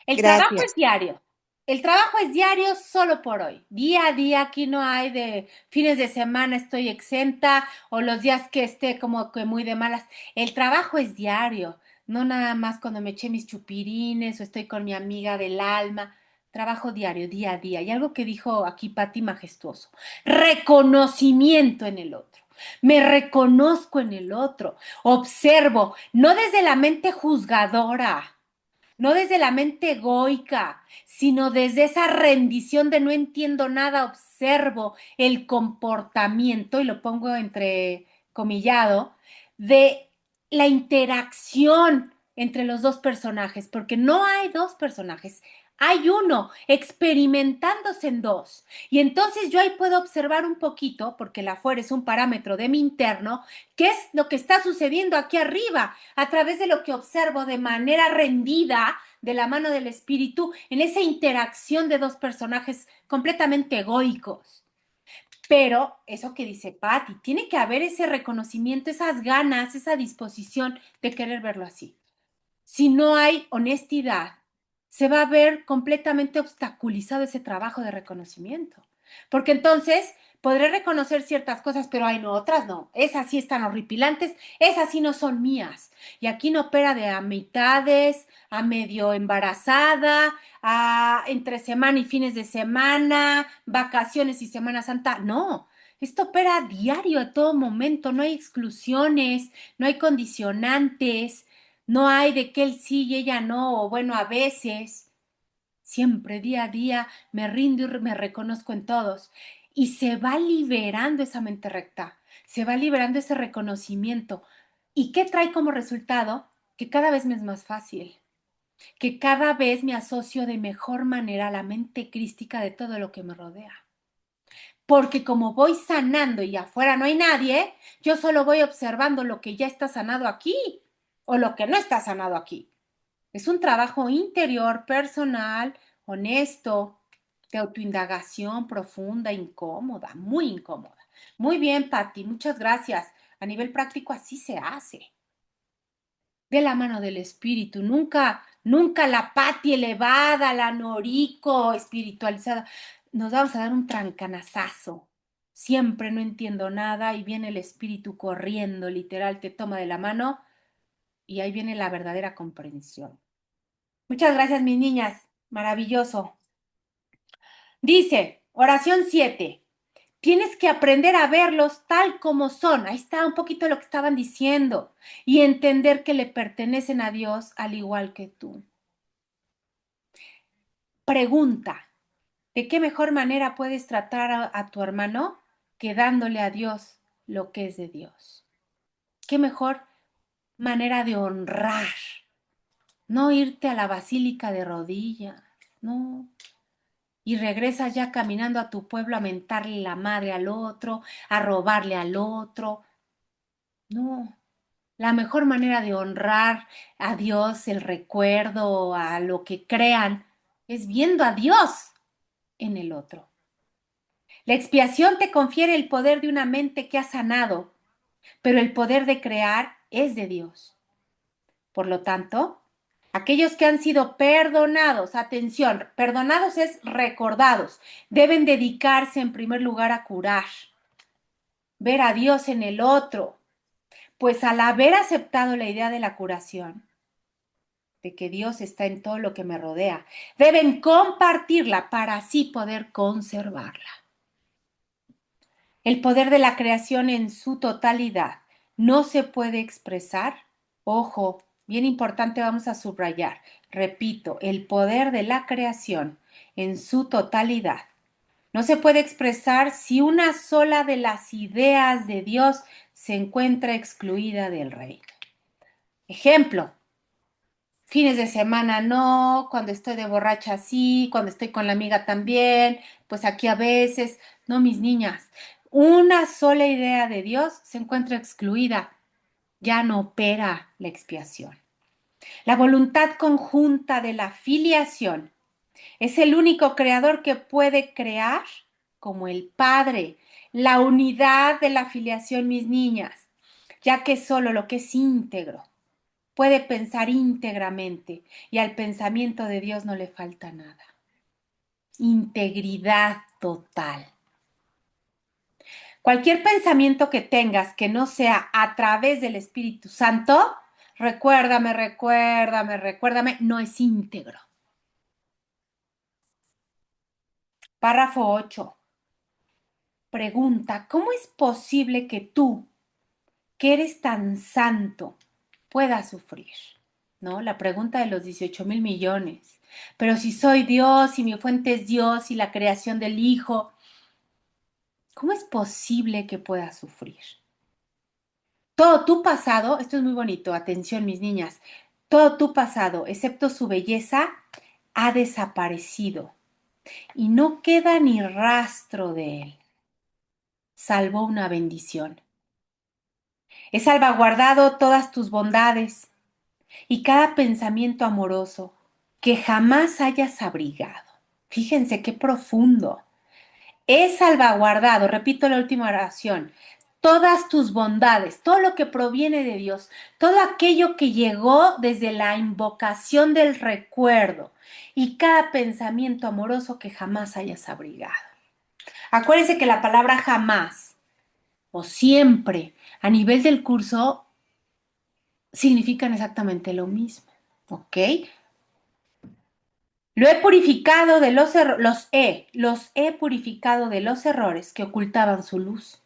El trabajo es Gracias. diario. El trabajo es diario solo por hoy. Día a día, aquí no hay de fines de semana estoy exenta o los días que esté como que muy de malas. El trabajo es diario, no nada más cuando me eché mis chupirines o estoy con mi amiga del alma. Trabajo diario, día a día. Y algo que dijo aquí Pati majestuoso, reconocimiento en el otro. Me reconozco en el otro, observo, no desde la mente juzgadora, no desde la mente egoica, sino desde esa rendición de no entiendo nada, observo el comportamiento, y lo pongo entre comillado, de la interacción entre los dos personajes, porque no hay dos personajes, hay uno experimentándose en dos. Y entonces yo ahí puedo observar un poquito, porque el afuera es un parámetro de mi interno, qué es lo que está sucediendo aquí arriba, a través de lo que observo de manera rendida de la mano del espíritu en esa interacción de dos personajes completamente egoicos. Pero eso que dice Patty, tiene que haber ese reconocimiento, esas ganas, esa disposición de querer verlo así. Si no hay honestidad, se va a ver completamente obstaculizado ese trabajo de reconocimiento. Porque entonces podré reconocer ciertas cosas, pero hay no, otras no. Esas sí están horripilantes, esas sí no son mías. Y aquí no opera de a mitades, a medio embarazada, a entre semana y fines de semana, vacaciones y Semana Santa. No, esto opera diario, a todo momento. No hay exclusiones, no hay condicionantes, no hay de que él sí y ella no, o bueno, a veces, siempre, día a día, me rindo y me reconozco en todos. Y se va liberando esa mente recta, se va liberando ese reconocimiento. ¿Y qué trae como resultado? Que cada vez me es más fácil, que cada vez me asocio de mejor manera a la mente crística de todo lo que me rodea. Porque como voy sanando y afuera no hay nadie, yo solo voy observando lo que ya está sanado aquí o lo que no está sanado aquí. Es un trabajo interior, personal, honesto, de autoindagación profunda, incómoda, muy incómoda. Muy bien, Patti, muchas gracias. A nivel práctico así se hace. De la mano del espíritu, nunca, nunca la Patti elevada, la Noriko espiritualizada. Nos vamos a dar un trancanazazo. Siempre no entiendo nada y viene el espíritu corriendo, literal, te toma de la mano y ahí viene la verdadera comprensión. Muchas gracias, mis niñas. Maravilloso. Dice, oración 7. Tienes que aprender a verlos tal como son. Ahí está un poquito lo que estaban diciendo. Y entender que le pertenecen a Dios al igual que tú. Pregunta, ¿de qué mejor manera puedes tratar a tu hermano que dándole a Dios lo que es de Dios? ¿Qué mejor manera de honrar, no irte a la basílica de rodillas, no. Y regresas ya caminando a tu pueblo a mentarle la madre al otro, a robarle al otro. No, la mejor manera de honrar a Dios, el recuerdo, a lo que crean, es viendo a Dios en el otro. La expiación te confiere el poder de una mente que ha sanado, pero el poder de crear es de Dios. Por lo tanto, aquellos que han sido perdonados, atención, perdonados es recordados, deben dedicarse en primer lugar a curar, ver a Dios en el otro, pues al haber aceptado la idea de la curación, de que Dios está en todo lo que me rodea, deben compartirla para así poder conservarla. El poder de la creación en su totalidad no se puede expresar. Ojo, bien importante, vamos a subrayar. Repito, el poder de la creación en su totalidad no se puede expresar si una sola de las ideas de Dios se encuentra excluida del reino. Ejemplo, fines de semana no, cuando estoy de borracha sí, cuando estoy con la amiga también, pues aquí a veces, no, mis niñas, una sola idea de Dios se encuentra excluida, ya no opera la expiación. La voluntad conjunta de la filiación es el único creador que puede crear como el Padre, la unidad de la filiación, mis niñas, ya que solo lo que es íntegro puede pensar íntegramente y al pensamiento de Dios no le falta nada. Integridad total. Cualquier pensamiento que tengas que no sea a través del Espíritu Santo, recuérdame, no es íntegro. Párrafo 8. Pregunta, ¿cómo es posible que tú, que eres tan santo, puedas sufrir? ¿No? La pregunta de los 18,000 millones. Pero si soy Dios y mi fuente es Dios y la creación del Hijo, ¿cómo es posible que puedas sufrir? Todo tu pasado, esto es muy bonito, atención mis niñas, todo tu pasado, excepto su belleza, ha desaparecido y no queda ni rastro de él, salvo una bendición. He salvaguardado todas tus bondades y cada pensamiento amoroso que jamás hayas abrigado. Fíjense qué profundo. He salvaguardado, repito la última oración, todas tus bondades, todo lo que proviene de Dios, todo aquello que llegó desde la invocación del recuerdo y cada pensamiento amoroso que jamás hayas abrigado. Acuérdense que la palabra jamás o siempre a nivel del curso significan exactamente lo mismo, ¿ok? Lo he purificado de los he purificado de los errores que ocultaban su luz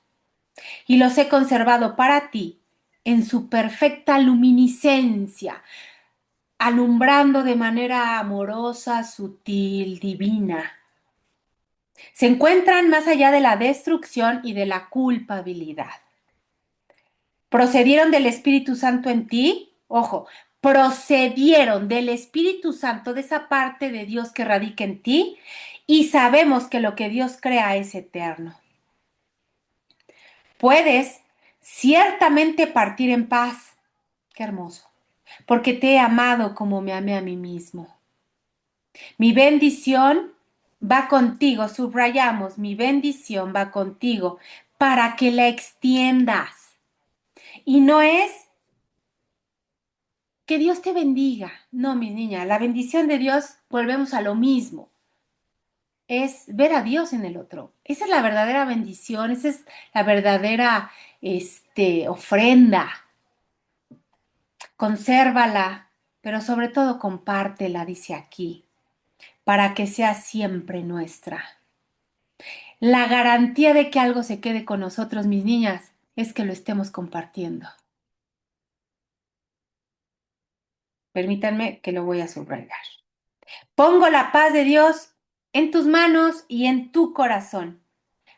y los he conservado para ti en su perfecta luminiscencia, alumbrando de manera amorosa, sutil, divina. Se encuentran más allá de la destrucción y de la culpabilidad. Procedieron del Espíritu Santo en ti, ojo, procedieron del Espíritu Santo, de esa parte de Dios que radica en ti, y sabemos que lo que Dios crea es eterno. Puedes ciertamente partir en paz. Qué hermoso. Porque te he amado como me amé a mí mismo. Mi bendición va contigo, subrayamos, mi bendición va contigo para que la extiendas. Y no es que Dios te bendiga. No, mi niña, la bendición de Dios, volvemos a lo mismo. Es ver a Dios en el otro. Esa es la verdadera bendición, esa es la verdadera ofrenda. Consérvala, pero sobre todo compártela, dice aquí, para que sea siempre nuestra. La garantía de que algo se quede con nosotros, mis niñas, es que lo estemos compartiendo. Permítanme que lo voy a subrayar. Pongo la paz de Dios en tus manos y en tu corazón,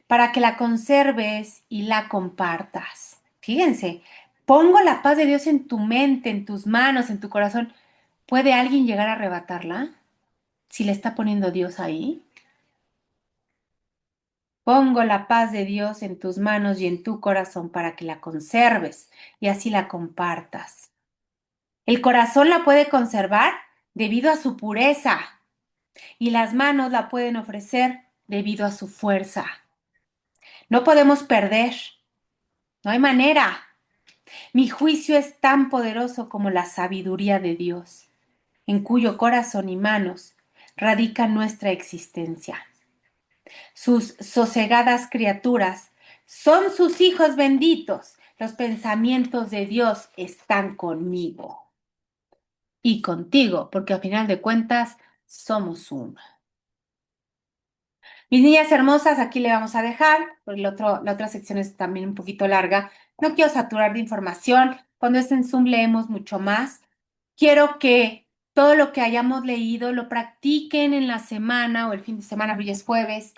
para que la conserves y la compartas. Fíjense, Pongo la paz de Dios en tu mente, en tus manos, en tu corazón. ¿Puede alguien llegar a arrebatarla si le está poniendo Dios ahí? Pongo la paz de Dios en tus manos y en tu corazón para que la conserves y así la compartas. El corazón la puede conservar debido a su pureza y las manos la pueden ofrecer debido a su fuerza. No podemos perder, no hay manera. Mi juicio es tan poderoso como la sabiduría de Dios, en cuyo corazón y manos radica nuestra existencia. Sus sosegadas criaturas son sus hijos benditos. Los pensamientos de Dios están conmigo y contigo, porque a final de cuentas somos uno. Mis niñas hermosas, aquí le vamos a dejar, porque la otra sección es también un poquito larga. No quiero saturar de información. Cuando es en Zoom leemos mucho más. Quiero que todo lo que hayamos leído lo practiquen en la semana o el fin de semana, hoy es jueves.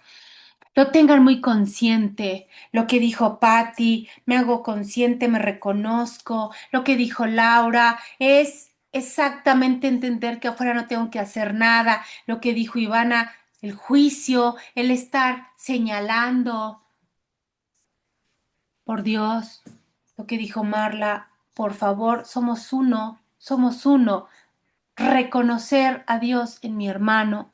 Lo tengan muy consciente. Lo que dijo Patti, me hago consciente, me reconozco. Lo que dijo Laura es exactamente entender que afuera no tengo que hacer nada. Lo que dijo Ivana, el juicio, el estar señalando. Por Dios, lo que dijo Marla, por favor, somos uno, somos uno. Reconocer a Dios en mi hermano.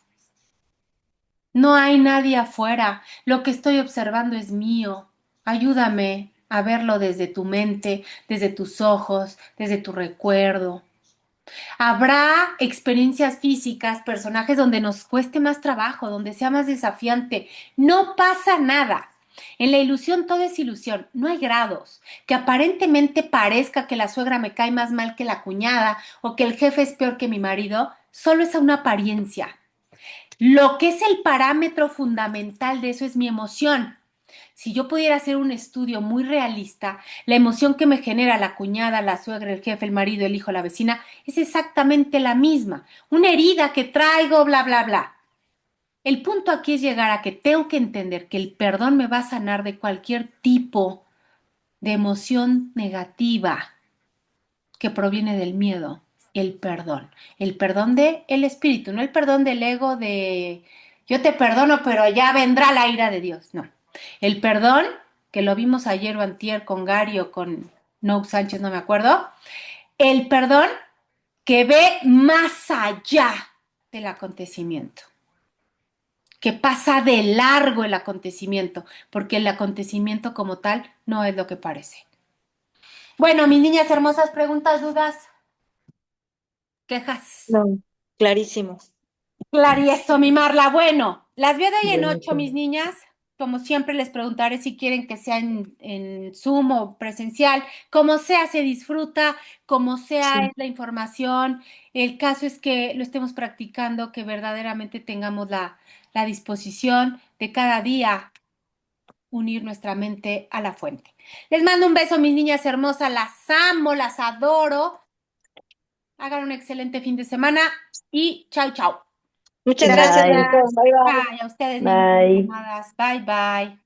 No hay nadie afuera. Lo que estoy observando es mío. Ayúdame a verlo desde tu mente, desde tus ojos, desde tu recuerdo. Habrá experiencias físicas, personajes donde nos cueste más trabajo, donde sea más desafiante. No pasa nada. En la ilusión todo es ilusión, no hay grados. Que aparentemente parezca que la suegra me cae más mal que la cuñada o que el jefe es peor que mi marido, solo es una apariencia. Lo que es el parámetro fundamental de eso es mi emoción. Si yo pudiera hacer un estudio muy realista, la emoción que me genera la cuñada, la suegra, el jefe, el marido, el hijo, la vecina, es exactamente la misma. Una herida que traigo, bla, bla, bla. El punto aquí es llegar a que tengo que entender que el perdón me va a sanar de cualquier tipo de emoción negativa que proviene del miedo. El perdón de el espíritu, no el perdón del ego de yo te perdono, pero ya vendrá la ira de Dios. No. El perdón, que lo vimos ayer o antier con Gary o con No Sánchez, no me acuerdo. El perdón que ve más allá del acontecimiento, que pasa de largo el acontecimiento, porque el acontecimiento como tal no es lo que parece. Bueno, mis niñas hermosas, preguntas, dudas, quejas. No, clarísimo. Clarieso, mi Marla. Bueno, las veo de hoy en Bueno, 8, mis niñas. Como siempre, les preguntaré si quieren que sea en Zoom o presencial. Como sea, se disfruta, como sea, es sí. la información. El caso es que lo estemos practicando, que verdaderamente tengamos la disposición de cada día unir nuestra mente a la fuente. Les mando un beso, mis niñas hermosas. Las amo, las adoro. Hagan un excelente fin de semana y chau, chau. Muchas gracias, Gracias. Nico. Bye, Bye bye. Bye, a ustedes, mis niñas bye. amadas. Bye, bye.